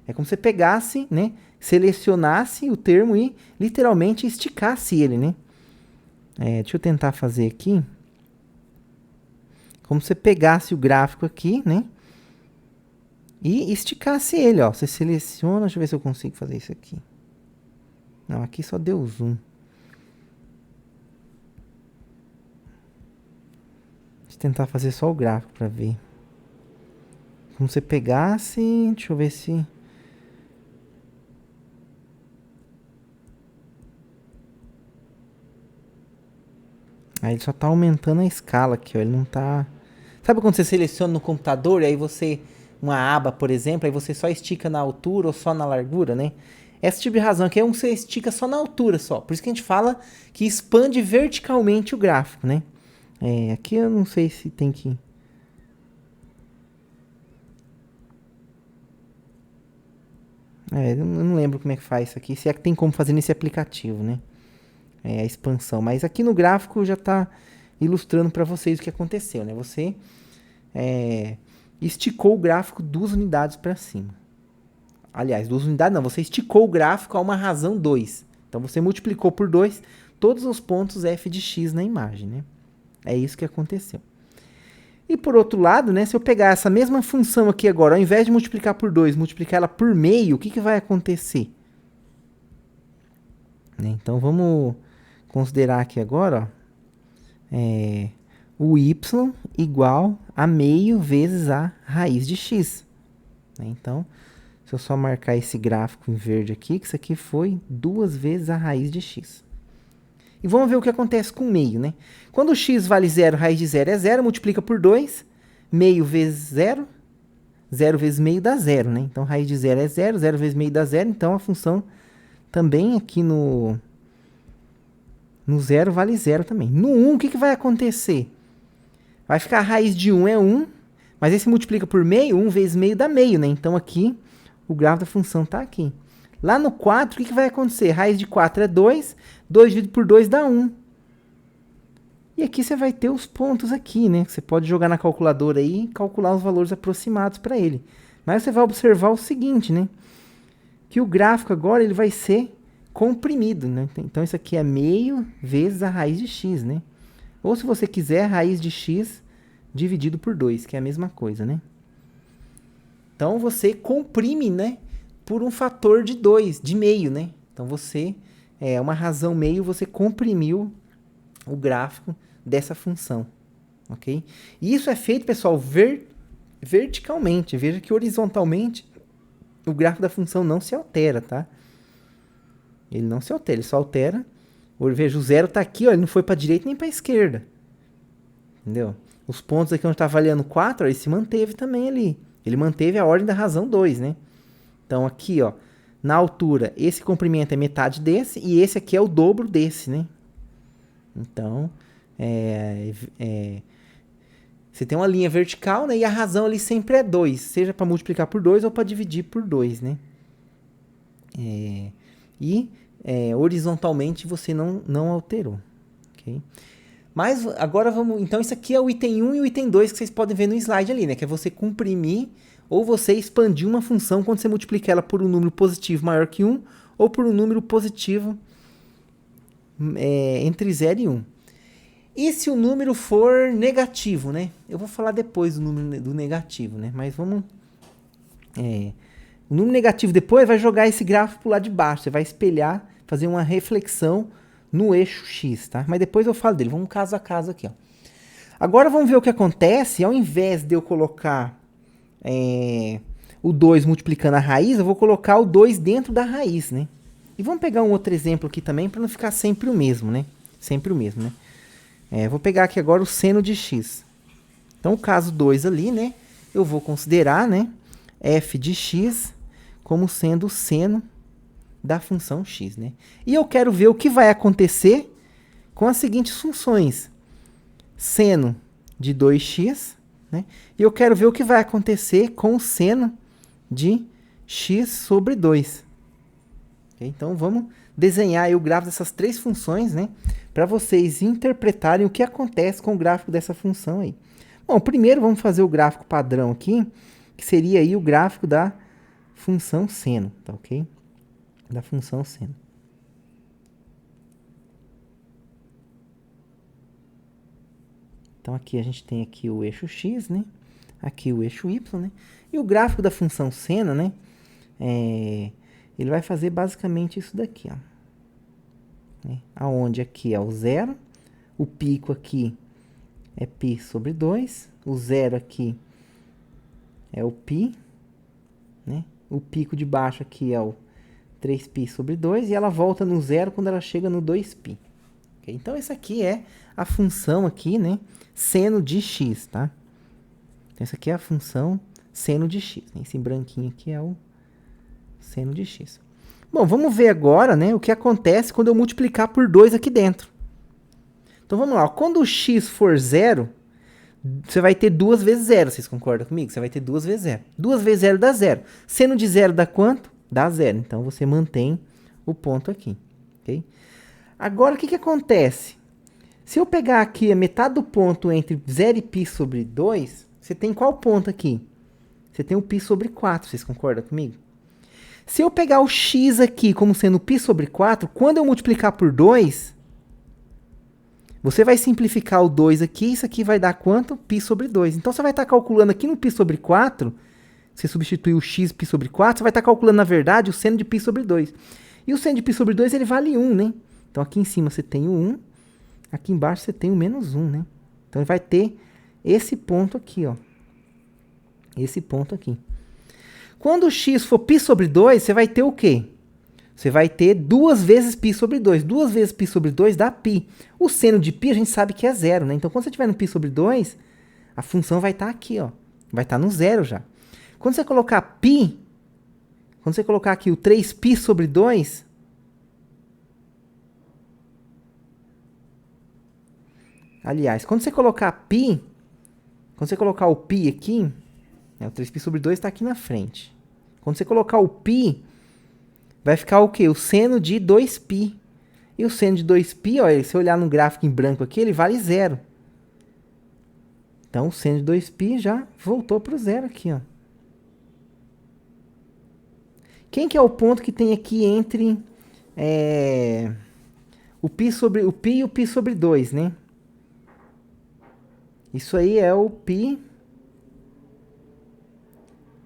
É como se você pegasse, né, selecionasse o termo e literalmente esticasse ele, né? Deixa eu tentar fazer aqui. Como se você pegasse o gráfico aqui, né? E esticasse ele, ó. Você seleciona, deixa eu ver se eu consigo fazer isso aqui. Não, aqui só deu zoom. Deixa eu tentar fazer só o gráfico para ver. Como se você pegasse, deixa eu ver se... Aí ele só tá aumentando a escala aqui, ó. Ele não tá... Sabe quando você seleciona no computador e aí você... Uma aba, por exemplo, aí você só estica na altura ou só na largura, né? Esse tipo de razão aqui é um que você estica só na altura só. Por isso que a gente fala que expande verticalmente o gráfico, né? Aqui eu não sei se tem que... eu não lembro como é que faz isso aqui. Se é que tem como fazer nesse aplicativo, né? A expansão. Mas aqui no gráfico já está ilustrando para vocês o que aconteceu, né? Você esticou o gráfico 2 unidades para cima. Aliás, 2 unidades não. Você esticou o gráfico a uma razão 2. Então, você multiplicou por 2 todos os pontos f de x na imagem, né? É isso que aconteceu. E por outro lado, né, se eu pegar essa mesma função aqui agora, ao invés de multiplicar por 2, multiplicar ela por meio, o que vai acontecer? Então, vamos considerar aqui agora, ó, o y igual a meio vezes a raiz de x. Então, se eu só marcar esse gráfico em verde aqui, que isso aqui foi 2 vezes a raiz de x. E vamos ver o que acontece com meio, né? Quando x vale 0, raiz de 0 é 0, multiplica por 2, meio vezes 0, 0 vezes meio dá 0, né? Então, raiz de 0 é 0, 0 vezes meio dá 0, então a função também aqui no 0 vale 0 também. No 1, o que vai acontecer? Vai ficar a raiz de 1 é 1, mas aí se multiplica por meio, 1 vezes meio dá meio, né? Então, aqui, o gráfico da função está aqui. Lá no 4, o que vai acontecer? Raiz de 4 é 2, 2 dividido por 2 dá 1. E aqui você vai ter os pontos aqui, né? Você pode jogar na calculadora aí e calcular os valores aproximados para ele. Mas você vai observar o seguinte, né? Que o gráfico agora ele vai ser comprimido, né? Então, isso aqui é meio vezes a raiz de x, né? Ou, se você quiser, a raiz de x dividido por 2, que é a mesma coisa, né? Então, você comprime, né? Por um fator de 2, de meio, né? Então, você, uma razão meio, você comprimiu o gráfico dessa função, ok? E isso é feito, pessoal, verticalmente. Veja que horizontalmente o gráfico da função não se altera, tá? Ele não se altera, ele só altera. Veja, o 0 está aqui, ó, ele não foi para a direita nem para a esquerda. Entendeu? Os pontos aqui onde está valendo 4, ó, ele se manteve também ali. Ele manteve a ordem da razão 2, né? Então, aqui, ó, na altura, esse comprimento é metade desse, e esse aqui é o dobro desse, né? Então, você tem uma linha vertical, né? E a razão ali sempre é 2, seja para multiplicar por 2 ou para dividir por 2, né? Horizontalmente você não alterou, ok? Mas agora vamos... Então, isso aqui é o item 1 e o item 2 que vocês podem ver no slide ali, né? Que é você comprimir ou você expandir uma função quando você multiplica ela por um número positivo maior que 1 ou por um número positivo entre 0 e 1. E se o número for negativo, né? Eu vou falar depois do número do negativo, né? Mas vamos... O número negativo depois vai jogar esse gráfico para o lado de baixo. Você vai espelhar, fazer uma reflexão no eixo X, tá? Mas depois eu falo dele. Vamos caso a caso aqui, ó. Agora vamos ver o que acontece. Ao invés de eu colocar o 2 multiplicando a raiz, eu vou colocar o 2 dentro da raiz, né? E vamos pegar um outro exemplo aqui também, para não ficar sempre o mesmo, né? Sempre o mesmo, né? Vou pegar aqui agora o seno de x. Então, o caso 2 ali, né? Eu vou considerar, né? F de x como sendo o seno da função x, né? E eu quero ver o que vai acontecer com as seguintes funções. Seno de 2x, né? E eu quero ver o que vai acontecer com o seno de x sobre 2. Okay? Então, vamos desenhar aí o gráfico dessas três funções, né? Para vocês interpretarem o que acontece com o gráfico dessa função aí. Bom, primeiro vamos fazer o gráfico padrão aqui, que seria aí o gráfico da função seno, tá ok? Da função seno. Então aqui a gente tem aqui o eixo x, né? Aqui o eixo y, né? E o gráfico da função seno, né? Ele vai fazer basicamente isso daqui, ó. Né? Aonde aqui é o zero, o pico aqui é π sobre 2, o zero aqui é o π, né? O pico de baixo aqui é o 3π sobre 2 e ela volta no zero quando ela chega no 2π. Okay? Então, essa aqui é a função aqui, né? Seno de x, tá? Então, essa aqui é a função seno de x. Né? Esse branquinho aqui é o seno de x. Bom, vamos ver agora, né, o que acontece quando eu multiplicar por 2 aqui dentro. Então, vamos lá. Ó. Quando o x for zero, você vai ter 2 vezes zero. Vocês concordam comigo? Você vai ter 2 vezes zero. 2 vezes zero dá zero. Seno de zero dá quanto? Dá zero. Então, você mantém o ponto aqui. Okay? Agora, o que acontece? Se eu pegar aqui a metade do ponto entre 0 e π sobre 2, você tem qual ponto aqui? Você tem o π sobre 4. Vocês concordam comigo? Se eu pegar o x aqui como sendo π sobre 4, quando eu multiplicar por 2... você vai simplificar o 2 aqui, isso aqui vai dar quanto? Π sobre 2. Então, você vai estar calculando aqui no π sobre 4, você substitui o x π sobre 4, você vai estar calculando, na verdade, o seno de π sobre 2. E o seno de π sobre 2, ele vale 1, né? Então, aqui em cima você tem o 1, aqui embaixo você tem o menos 1, né? Então, ele vai ter esse ponto aqui, ó. Esse ponto aqui. Quando o x for π sobre 2, você vai ter o quê? Você vai ter 2 vezes π sobre 2. 2 vezes π sobre 2 dá π. O seno de π a gente sabe que é zero, né? Então, quando você tiver no π sobre 2, a função vai estar aqui, ó. Vai estar no zero já. Quando você colocar π, quando você colocar aqui o 3π sobre 2, aliás, quando você colocar π, quando você colocar o π aqui, né, o 3π sobre 2 está aqui na frente. Quando você colocar o π, vai ficar o quê? O seno de 2π. E o seno de 2π, ó, se você olhar no gráfico em branco aqui, ele vale zero. Então, o seno de 2π já voltou para o zero aqui, ó. Quem que é o ponto que tem aqui entre o π e o π sobre 2, né? Isso aí é o π.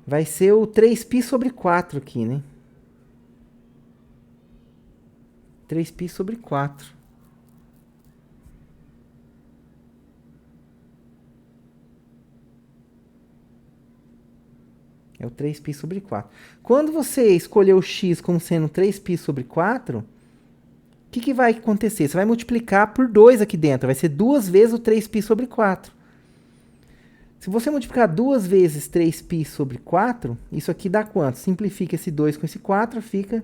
Vai ser o 3π sobre 4 aqui, né? 3π sobre 4. É o 3π sobre 4. Quando você escolher o x como sendo 3π sobre 4, o que vai acontecer? Você vai multiplicar por 2 aqui dentro. Vai ser 2 vezes o 3π sobre 4. Se você multiplicar 2 vezes 3π sobre 4, isso aqui dá quanto? Simplifica esse 2 com esse 4, fica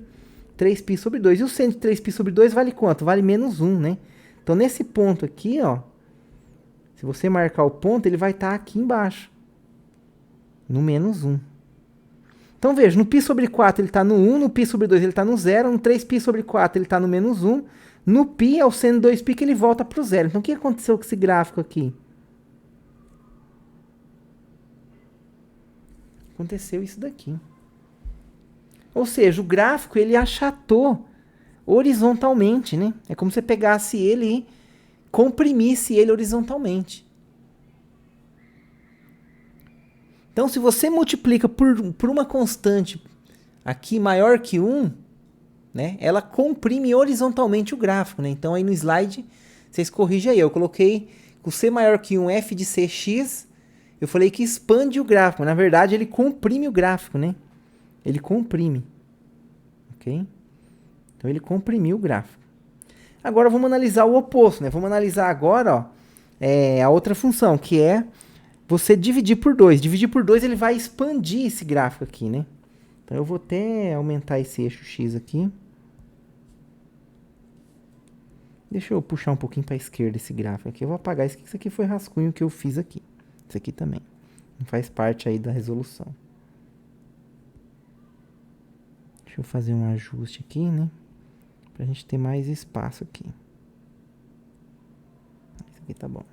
3π sobre 2. E o seno de 3π sobre 2 vale quanto? Vale menos 1, né? Então, nesse ponto aqui, ó, se você marcar o ponto, ele vai estar aqui embaixo, no menos 1. Então, veja, no π sobre 4 ele está no 1, no π sobre 2 ele está no 0, no 3π sobre 4 ele está no menos 1, no π é o seno de 2π que ele volta para o 0. Então, o que aconteceu com esse gráfico aqui? Aconteceu isso daqui. Ou seja, o gráfico ele achatou horizontalmente, né? É como se você pegasse ele e comprimisse ele horizontalmente. Então, se você multiplica por uma constante aqui maior que 1, né? Ela comprime horizontalmente o gráfico, né? Então, aí no slide, vocês corrigem aí. Eu coloquei com C maior que 1, f de cx. Eu falei que expande o gráfico, mas na verdade ele comprime o gráfico, né? Ele comprime. Ok? Então ele comprimiu o gráfico. Agora vamos analisar o oposto, né? Vamos analisar agora, ó, a outra função, que é você dividir por 2. Dividir por 2 ele vai expandir esse gráfico aqui, né? Então eu vou até aumentar esse eixo x aqui. Deixa eu puxar um pouquinho para a esquerda esse gráfico aqui. Eu vou apagar isso aqui. Isso aqui foi rascunho que eu fiz aqui. Isso aqui também. Não faz parte aí da resolução. Deixa eu fazer um ajuste aqui, né? Pra gente ter mais espaço aqui. Isso aqui tá bom.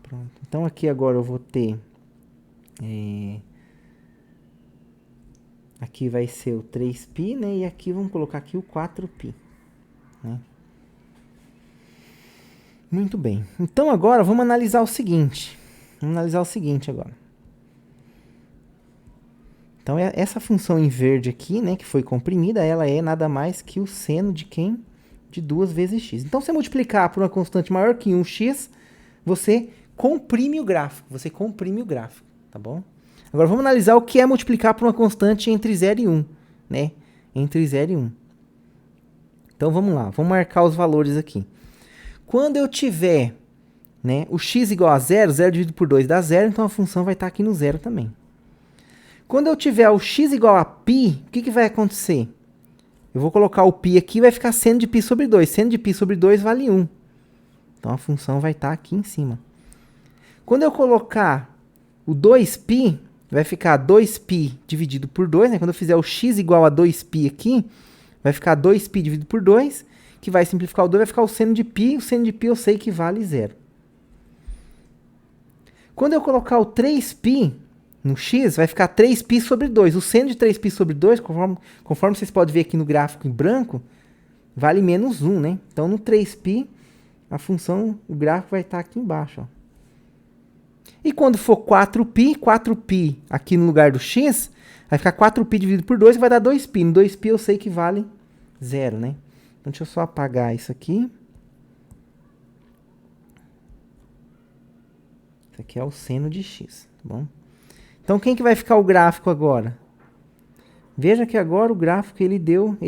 Pronto. Então aqui agora eu vou ter... aqui vai ser o 3π, né? E aqui vamos colocar aqui o 4π, né? Muito bem. Então agora vamos analisar o seguinte. Vamos analisar o seguinte agora. Então essa função em verde aqui, né, que foi comprimida, ela é nada mais que o seno de quem? De 2 vezes x. Então, se você multiplicar por uma constante maior que 1x, você comprime o gráfico. Você comprime o gráfico, tá bom? Agora vamos analisar o que é multiplicar por uma constante entre 0 e 1, né? Entre 0 e 1. Então vamos lá, vamos marcar os valores aqui. Quando eu tiver, né, o x igual a 0, 0 dividido por 2 dá 0, então a função vai estar aqui no 0 também. Quando eu tiver o x igual a π, o que vai acontecer? Eu vou colocar o π aqui e vai ficar seno de π sobre 2. Seno de π sobre 2 vale 1. Então a função vai estar aqui em cima. Quando eu colocar o 2π, vai ficar 2π dividido por 2, né? Quando eu fizer o x igual a 2π aqui, vai ficar 2π dividido por 2, que vai simplificar o 2, vai ficar o seno de π. O seno de π eu sei que vale 0. Quando eu colocar o 3π no x, vai ficar 3π sobre 2. O seno de 3π sobre 2, conforme vocês podem ver aqui no gráfico em branco, vale menos 1, né? Então, no 3π, a função, o gráfico vai estar aqui embaixo, ó. E quando for 4π aqui no lugar do x, vai ficar 4π dividido por 2, que vai dar 2π. No 2π eu sei que vale 0, né? Então, deixa eu só apagar isso aqui. Isso aqui é o seno de x, tá bom? Então, quem que vai ficar o gráfico agora? Veja que agora o gráfico ele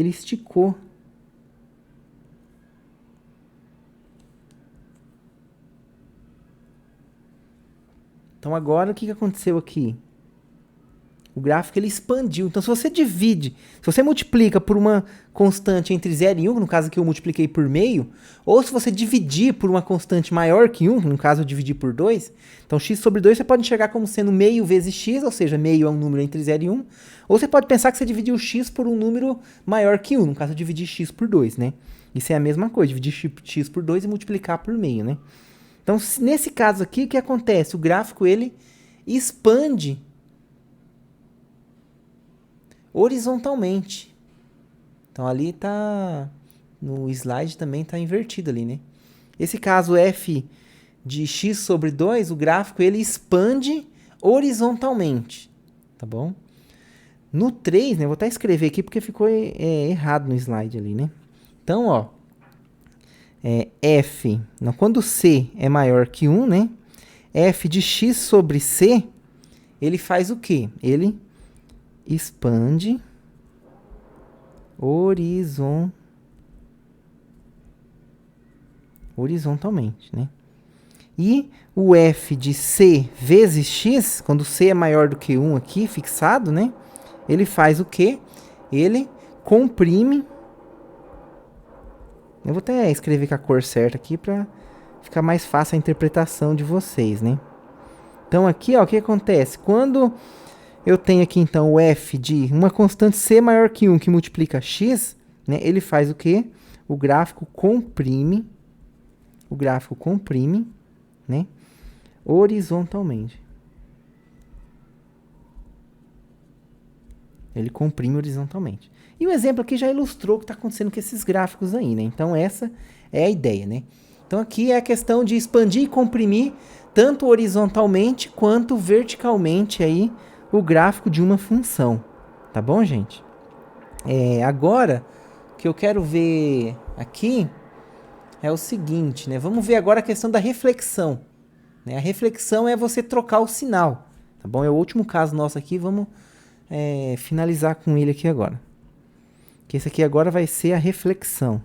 esticou. Então, agora o que aconteceu aqui? O gráfico ele expandiu. Então, se você divide, se você multiplica por uma constante entre 0 e 1, no caso aqui eu multipliquei por meio, ou se você dividir por uma constante maior que 1, no caso eu dividi por 2, então x sobre 2 você pode enxergar como sendo meio vezes x, ou seja, meio é um número entre 0 e 1, ou você pode pensar que você dividiu x por um número maior que 1, no caso eu dividi x por 2, né? Isso é a mesma coisa, dividir x por 2 e multiplicar por meio, né? Então, nesse caso aqui, o que acontece? O gráfico ele expande horizontalmente. Então ali tá no slide também tá invertido ali, né? Esse caso f de x sobre 2, o gráfico ele expande horizontalmente, tá bom? No 3, né, vou até escrever aqui porque ficou errado no slide ali, né? Então, ó, f, não, quando c é maior que 1, né? F de x sobre c, ele faz o quê? Ele expande horizontalmente, né? E o f de c vezes x, quando c é maior do que 1 aqui, fixado, né? Ele faz o quê? Ele comprime. Eu vou até escrever com a cor certa aqui para ficar mais fácil a interpretação de vocês, né? Então aqui, ó, o que acontece? Quando eu tenho aqui, então, o f de uma constante c maior que 1 que multiplica x, né? Ele faz o quê? O gráfico comprime, né? Horizontalmente. Ele comprime horizontalmente. E o exemplo aqui já ilustrou o que está acontecendo com esses gráficos aí, né? Então, essa é a ideia, né? Então, aqui é a questão de expandir e comprimir tanto horizontalmente quanto verticalmente aí o gráfico de uma função. Tá bom, gente? Agora, o que eu quero ver aqui é o seguinte, né? Vamos ver agora a questão da reflexão, né? A reflexão é você trocar o sinal, tá bom? É o último caso nosso aqui, vamos finalizar com ele aqui agora. Que esse aqui agora vai ser a reflexão.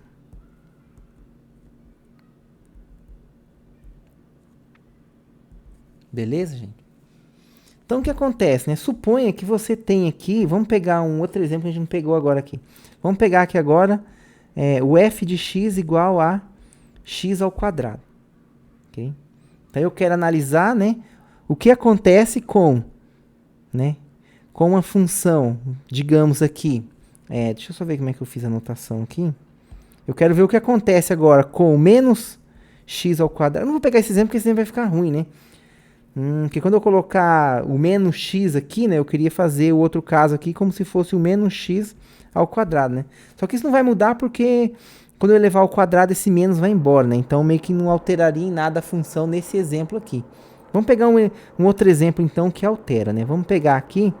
Beleza, gente? Então, o que acontece, né? Suponha que você tem aqui, vamos pegar um outro exemplo que a gente não pegou agora aqui. Vamos pegar aqui agora o f de x igual a x ao quadrado. Okay? Então, eu quero analisar, né, o que acontece com, né, com uma função, digamos aqui, Deixa eu só ver como é que eu fiz a anotação aqui. Eu quero ver o que acontece agora com o menos x ao quadrado. Eu não vou pegar esse exemplo, porque esse exemplo vai ficar ruim, né? Porque quando eu colocar o menos x aqui, né? Eu queria fazer o outro caso aqui como se fosse o menos x ao quadrado, né? Só que isso não vai mudar porque quando eu elevar ao quadrado, esse menos vai embora, né? Então, meio que não alteraria em nada a função nesse exemplo aqui. Vamos pegar um outro exemplo, então, que altera, né? Vamos pegar aqui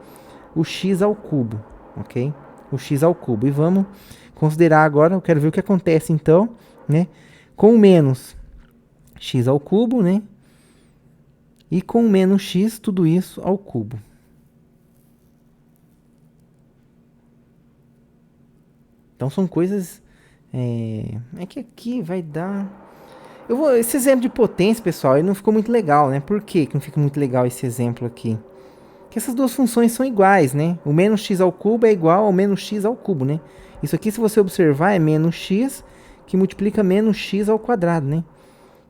o x ao cubo, ok? O x ao cubo. E vamos considerar agora, eu quero ver o que acontece, então, né? Com o menos x ao cubo, né? E com o menos x, tudo isso ao cubo. Então, são coisas... É que aqui vai dar... Esse exemplo de potência, pessoal, ele não ficou muito legal, né? Por que não fica muito legal esse exemplo aqui? Porque essas duas funções são iguais, né? O menos x ao cubo é igual ao menos x ao cubo, né? Isso aqui, se você observar, é menos x que multiplica menos x ao quadrado, né?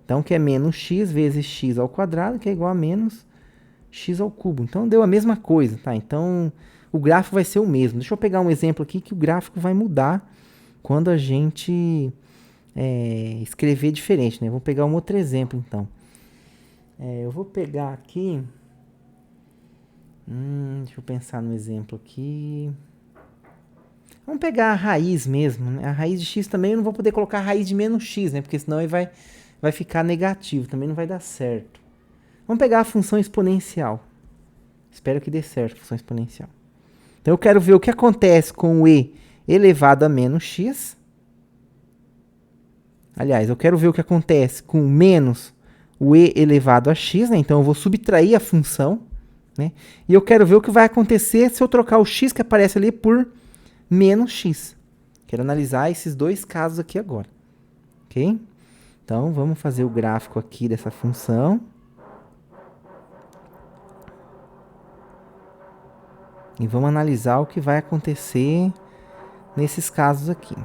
Então, que é menos x vezes x ao quadrado, que é igual a menos x ao cubo. Então, deu a mesma coisa, tá? Então, o gráfico vai ser o mesmo. Deixa eu pegar um exemplo aqui que o gráfico vai mudar quando a gente escrever diferente, né? Vou pegar um outro exemplo, então. Eu vou pegar aqui... deixa eu pensar no exemplo aqui. Vamos pegar a raiz mesmo, né? A raiz de x também eu não vou poder colocar a raiz de menos x, né? Porque senão ele vai ficar negativo, também não vai dar certo. Vamos pegar a função exponencial. Espero que dê certo a função exponencial. Então eu quero ver o que acontece com o e elevado a menos x. Aliás, eu quero ver o que acontece com menos o e elevado a x, né? Então eu vou subtrair a função, né? E eu quero ver o que vai acontecer se eu trocar o x que aparece ali por menos x. Quero analisar esses dois casos aqui agora. Ok? Então, vamos fazer o gráfico aqui dessa função. E vamos analisar o que vai acontecer nesses casos aqui.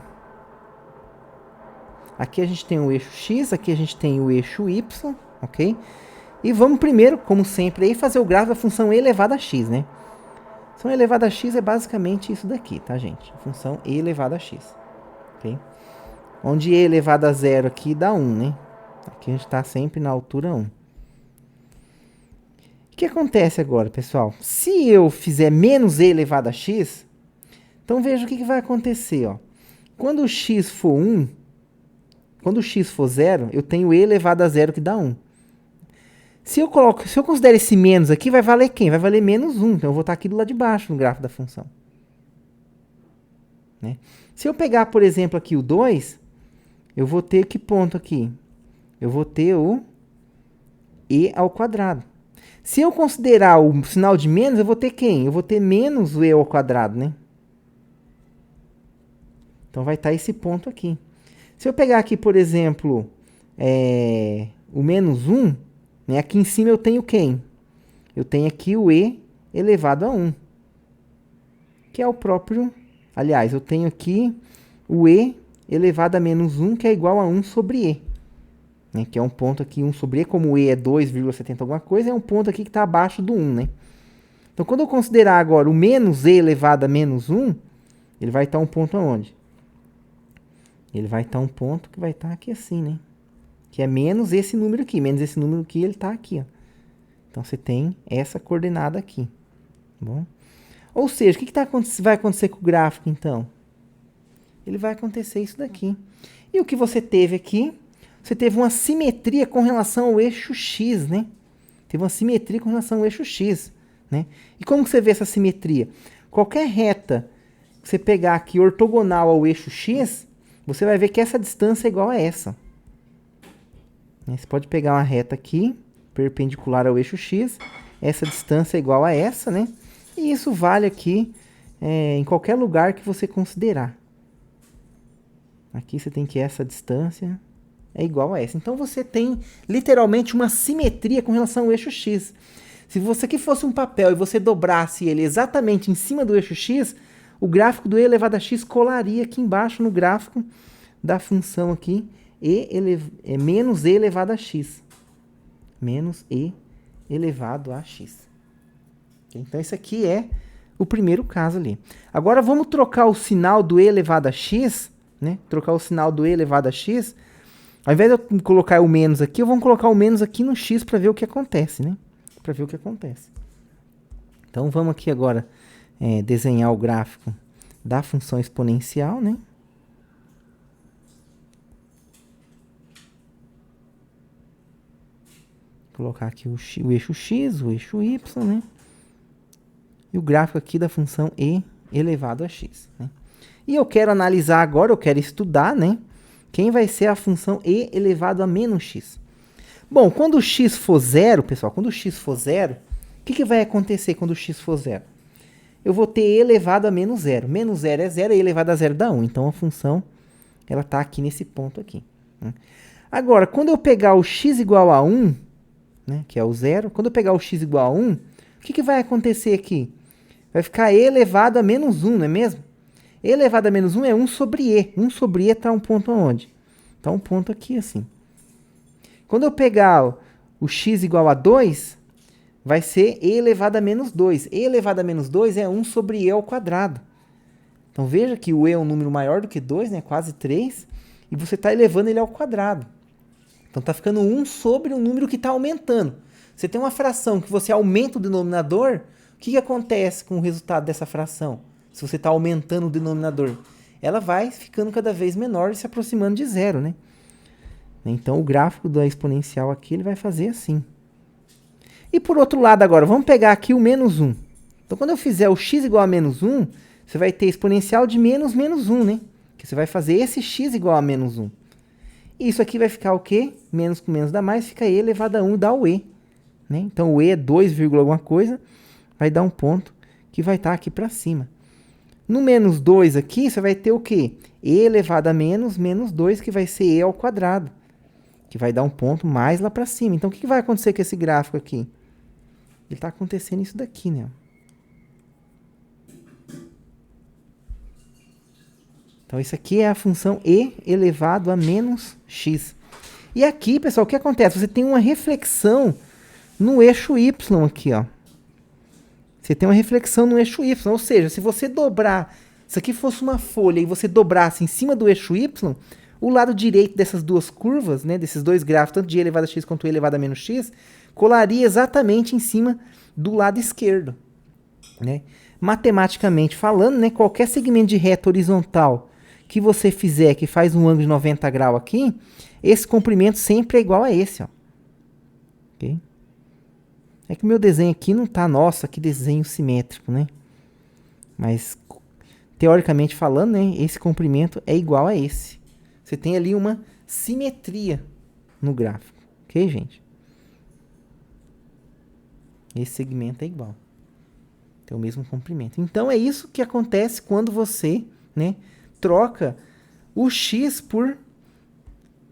Aqui a gente tem o eixo x, aqui a gente tem o eixo y, ok? E vamos primeiro, como sempre, aí fazer o gráfico da função e elevado a x, né? A função e elevado a x é basicamente isso daqui, tá, gente? A função e elevado a x, ok? Onde e elevado a zero aqui dá 1, né? Aqui a gente está sempre na altura 1. O que acontece agora, pessoal? Se eu fizer menos e elevado a x, então veja o que vai acontecer, ó. Quando o x for 1, quando o x for 0, eu tenho e elevado a 0, que dá 1. Se eu considero esse menos aqui, vai valer quem? Vai valer menos 1. Então, eu vou estar aqui do lado de baixo no gráfico da função. Né? Se eu pegar, por exemplo, aqui o 2, eu vou ter que ponto aqui? Eu vou ter o e ao quadrado. Se eu considerar o sinal de menos, eu vou ter quem? Eu vou ter menos o e ao quadrado, né? Então, vai estar esse ponto aqui. Se eu pegar aqui, por exemplo, o menos 1, né, aqui em cima eu tenho quem? Eu tenho aqui o e elevado a 1, que é o próprio... Aliás, eu tenho aqui o e elevado a menos 1, que é igual a 1 sobre e. Né, que é um ponto aqui, 1 sobre e, como o e é 2,70 alguma coisa, é um ponto aqui que está abaixo do 1, né? Então, quando eu considerar agora o menos e elevado a menos 1, ele vai estar um ponto aonde? Ele vai estar um ponto que vai estar aqui assim, né? Que é menos esse número aqui. Menos esse número aqui, ele está aqui, ó. Então, você tem essa coordenada aqui. Bom? Ou seja, o que vai acontecer com o gráfico, então? Ele vai acontecer isso daqui. E o que você teve aqui? Você teve uma simetria com relação ao eixo x, né? Teve uma simetria com relação ao eixo x, né? E como você vê essa simetria? Qualquer reta que você pegar aqui ortogonal ao eixo x, você vai ver que essa distância é igual a essa. Você pode pegar uma reta aqui, perpendicular ao eixo x, essa distância é igual a essa, né? E isso vale aqui em qualquer lugar que você considerar. Aqui você tem que essa distância é igual a essa. Então, você tem literalmente uma simetria com relação ao eixo x. Se você aqui fosse um papel e você dobrasse ele exatamente em cima do eixo x, o gráfico do e elevado a x colaria aqui embaixo no gráfico da função aqui, menos e elevado a x. Menos e elevado a x. Então, isso aqui é o primeiro caso ali. Agora vamos trocar o sinal do e elevado a x, né? Trocar o sinal do e elevado a x. Ao invés de eu colocar o menos aqui, eu vou colocar o menos aqui no x para ver o que acontece, né? Para ver o que acontece. Então vamos aqui agora desenhar o gráfico da função exponencial, né? Colocar aqui o eixo x, o eixo y, né? E o gráfico aqui da função e elevado a x, né? E eu quero analisar agora, eu quero estudar, né? Quem vai ser a função e elevado a menos x. Bom, quando o x for zero, pessoal, quando o x for zero, o que vai acontecer quando o x for zero? Eu vou ter e elevado a menos zero. Menos zero é zero, e elevado a zero dá 1. Então, a função, ela está aqui nesse ponto aqui, né? Agora, quando eu pegar o x igual a 1, né, que é o zero, quando eu pegar o x igual a 1, o que vai acontecer aqui? Vai ficar e elevado a menos 1, não é mesmo? E elevado a menos 1 é 1 sobre e. 1 sobre e está um ponto aonde? Está um ponto aqui, assim. Quando eu pegar o x igual a 2, vai ser e elevado a menos 2. E elevado a menos 2 é 1 sobre e ao quadrado. Então, veja que o e é um número maior do que 2, né? Quase 3. E você está elevando ele ao quadrado. Então, está ficando 1 sobre um número que está aumentando. Você tem uma fração que você aumenta o denominador, o que acontece com o resultado dessa fração? Se você está aumentando o denominador, ela vai ficando cada vez menor e se aproximando de zero, né? Então, o gráfico da exponencial aqui, ele vai fazer assim. E por outro lado agora, vamos pegar aqui o menos 1. Então, quando eu fizer o x igual a menos 1, você vai ter exponencial de menos 1, né? Que você vai fazer esse x igual a menos 1. E isso aqui vai ficar o quê? Menos com menos dá mais, fica e elevado a 1 e dá o e, né? Então, o e é 2, alguma coisa, vai dar um ponto que vai estar aqui para cima. No menos 2 aqui, você vai ter o quê? E elevado a menos 2, que vai ser e ao quadrado, que vai dar um ponto mais lá para cima. Então, o que vai acontecer com esse gráfico aqui? Ele está acontecendo isso daqui, né? Então, isso aqui é a função e elevado a menos x. E aqui, pessoal, o que acontece? Você tem uma reflexão no eixo y aqui, ó. Você tem uma reflexão no eixo y, ou seja, se você dobrar, se aqui fosse uma folha e você dobrasse em cima do eixo y, o lado direito dessas duas curvas, né, desses dois gráficos, tanto de e elevado a x quanto e elevado a menos x, colaria exatamente em cima do lado esquerdo, né? Matematicamente falando, né, qualquer segmento de reta horizontal que você fizer, que faz um ângulo de 90 graus aqui, esse comprimento sempre é igual a esse, ó. Ok? É que o meu desenho aqui não tá, nossa, que desenho simétrico, né? Mas, teoricamente falando, né, esse comprimento é igual a esse. Você tem ali uma simetria no gráfico, ok, gente? Esse segmento é igual. Tem o mesmo comprimento. Então, é isso que acontece quando você, né, troca o x por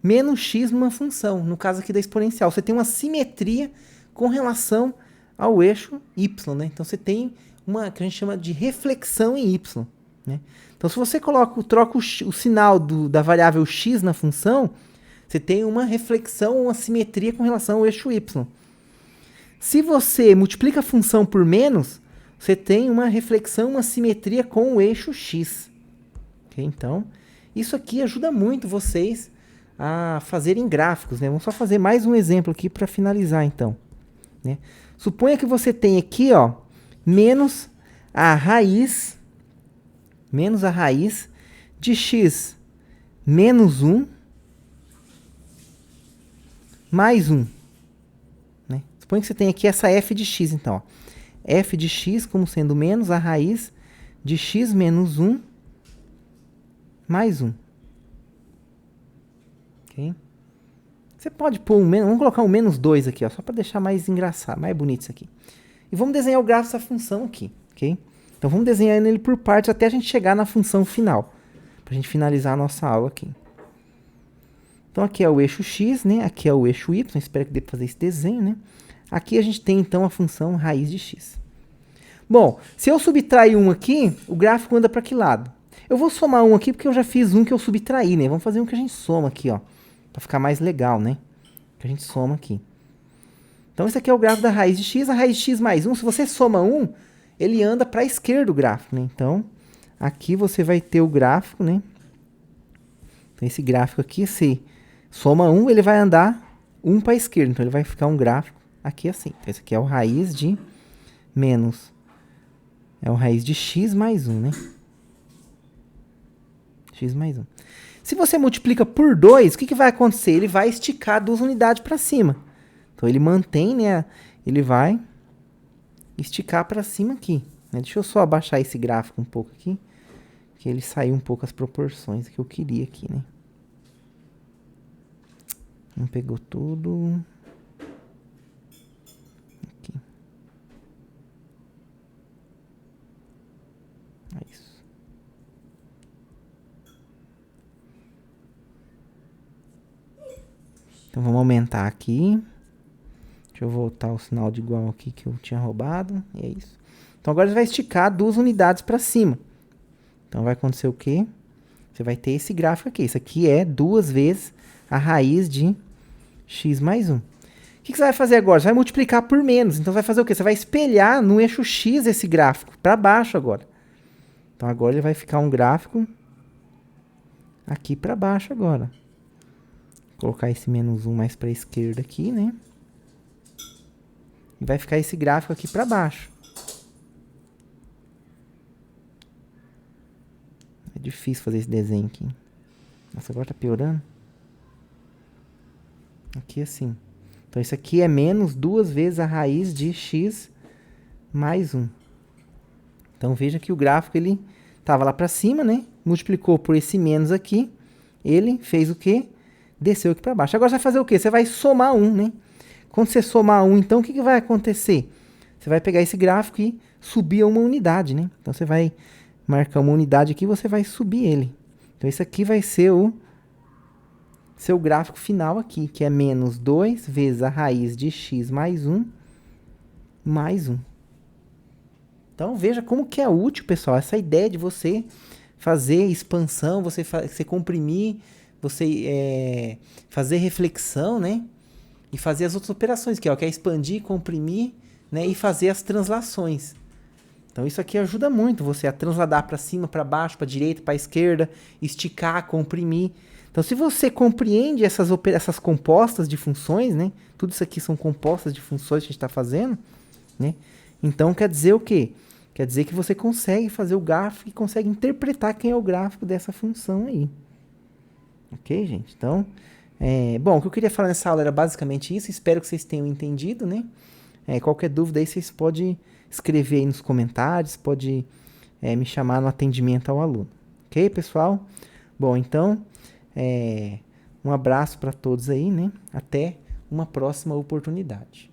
menos x numa função. No caso aqui da exponencial, você tem uma simetria com relação ao eixo y, né? Então, você tem uma que a gente chama de reflexão em y, né? Então, se você troca o sinal da variável x na função, você tem uma reflexão, uma simetria com relação ao eixo y. Se você multiplica a função por menos, você tem uma reflexão, uma simetria com o eixo x. Okay? Então, isso aqui ajuda muito vocês a fazerem gráficos, né? Vamos só fazer mais um exemplo aqui para finalizar, então, né? Suponha que você tem aqui, ó, menos a raiz de x menos 1 mais 1. Né? Suponha que você tem aqui essa f de x, então, ó. F de x como sendo menos a raiz de x menos 1 mais 1. Ok? Você pode pôr um menos, vamos colocar um menos 2 aqui, ó, só para deixar mais engraçado, mais bonito isso aqui. E vamos desenhar o gráfico dessa função aqui, ok? Então vamos desenhar ele por partes até a gente chegar na função final, para a gente finalizar a nossa aula aqui. Então aqui é o eixo x, né? Aqui é o eixo y, espero que dê para fazer esse desenho, né? Aqui a gente tem então a função raiz de x. Bom, se eu subtrair 1 aqui, o gráfico anda para que lado? Eu vou somar 1 aqui porque eu já fiz um que eu subtraí, né? Vamos fazer um que a gente soma aqui, ó, para ficar mais legal, né? Que a gente soma aqui. Então esse aqui é o gráfico da raiz de x, a raiz de x mais 1, se você soma 1, ele anda para a esquerda o gráfico, né? Então, aqui você vai ter o gráfico, né? Então, esse gráfico aqui, se soma 1, ele vai andar 1 para a esquerda. Então, ele vai ficar um gráfico aqui assim. Então, esse aqui é o raiz de menos. É o raiz de x mais 1, né? X mais 1. Se você multiplica por 2, o que vai acontecer? Ele vai esticar 2 unidades para cima. Então, ele mantém, né? Ele vai esticar para cima aqui. Né? Deixa eu só abaixar esse gráfico um pouco aqui. Que ele saiu um pouco as proporções que eu queria aqui, né? Não pegou tudo. Aqui. É isso. Então, vamos aumentar aqui. Deixa eu voltar o sinal de igual aqui que eu tinha roubado. E é isso. Então, agora você vai esticar 2 unidades para cima. Então, vai acontecer o quê? Você vai ter esse gráfico aqui. Isso aqui é 2 vezes a raiz de x mais 1. O que você vai fazer agora? Você vai multiplicar por menos. Então, você vai fazer o quê? Você vai espelhar no eixo x esse gráfico, para baixo agora. Então, agora ele vai ficar um gráfico aqui para baixo agora. Vou colocar esse menos 1 mais para a esquerda aqui, né? E vai ficar esse gráfico aqui para baixo. É difícil fazer esse desenho aqui. Nossa, agora tá piorando. Aqui assim. Então, isso aqui é menos 2 vezes a raiz de x mais 1. Então, veja que o gráfico, ele estava lá para cima, né? Multiplicou por esse menos aqui. Ele fez o quê? Desceu aqui para baixo. Agora, você vai fazer o quê? Você vai somar 1, né? Quando você somar 1, então, o que vai acontecer? Você vai pegar esse gráfico e subir a uma unidade, né? Então, você vai marcar uma unidade aqui e você vai subir ele. Então, esse aqui vai ser o seu gráfico final aqui, que é menos 2 vezes a raiz de x mais 1, mais 1. Então, veja como que é útil, pessoal, essa ideia de você fazer expansão, você comprimir, você fazer reflexão, né? E fazer as outras operações, que é expandir, comprimir, né? E fazer as translações. Então, isso aqui ajuda muito você a transladar para cima, para baixo, para direita, para esquerda, esticar, comprimir. Então, se você compreende essas compostas de funções, né? Tudo isso aqui são compostas de funções que a gente está fazendo, né? Então, quer dizer o quê? Quer dizer que você consegue fazer o gráfico e consegue interpretar quem é o gráfico dessa função aí. Ok, gente? Então, bom, o que eu queria falar nessa aula era basicamente isso. Espero que vocês tenham entendido, né? Qualquer dúvida aí, vocês podem escrever aí nos comentários, pode me chamar no atendimento ao aluno. Ok, pessoal? Bom, então, um abraço para todos aí, né? Até uma próxima oportunidade.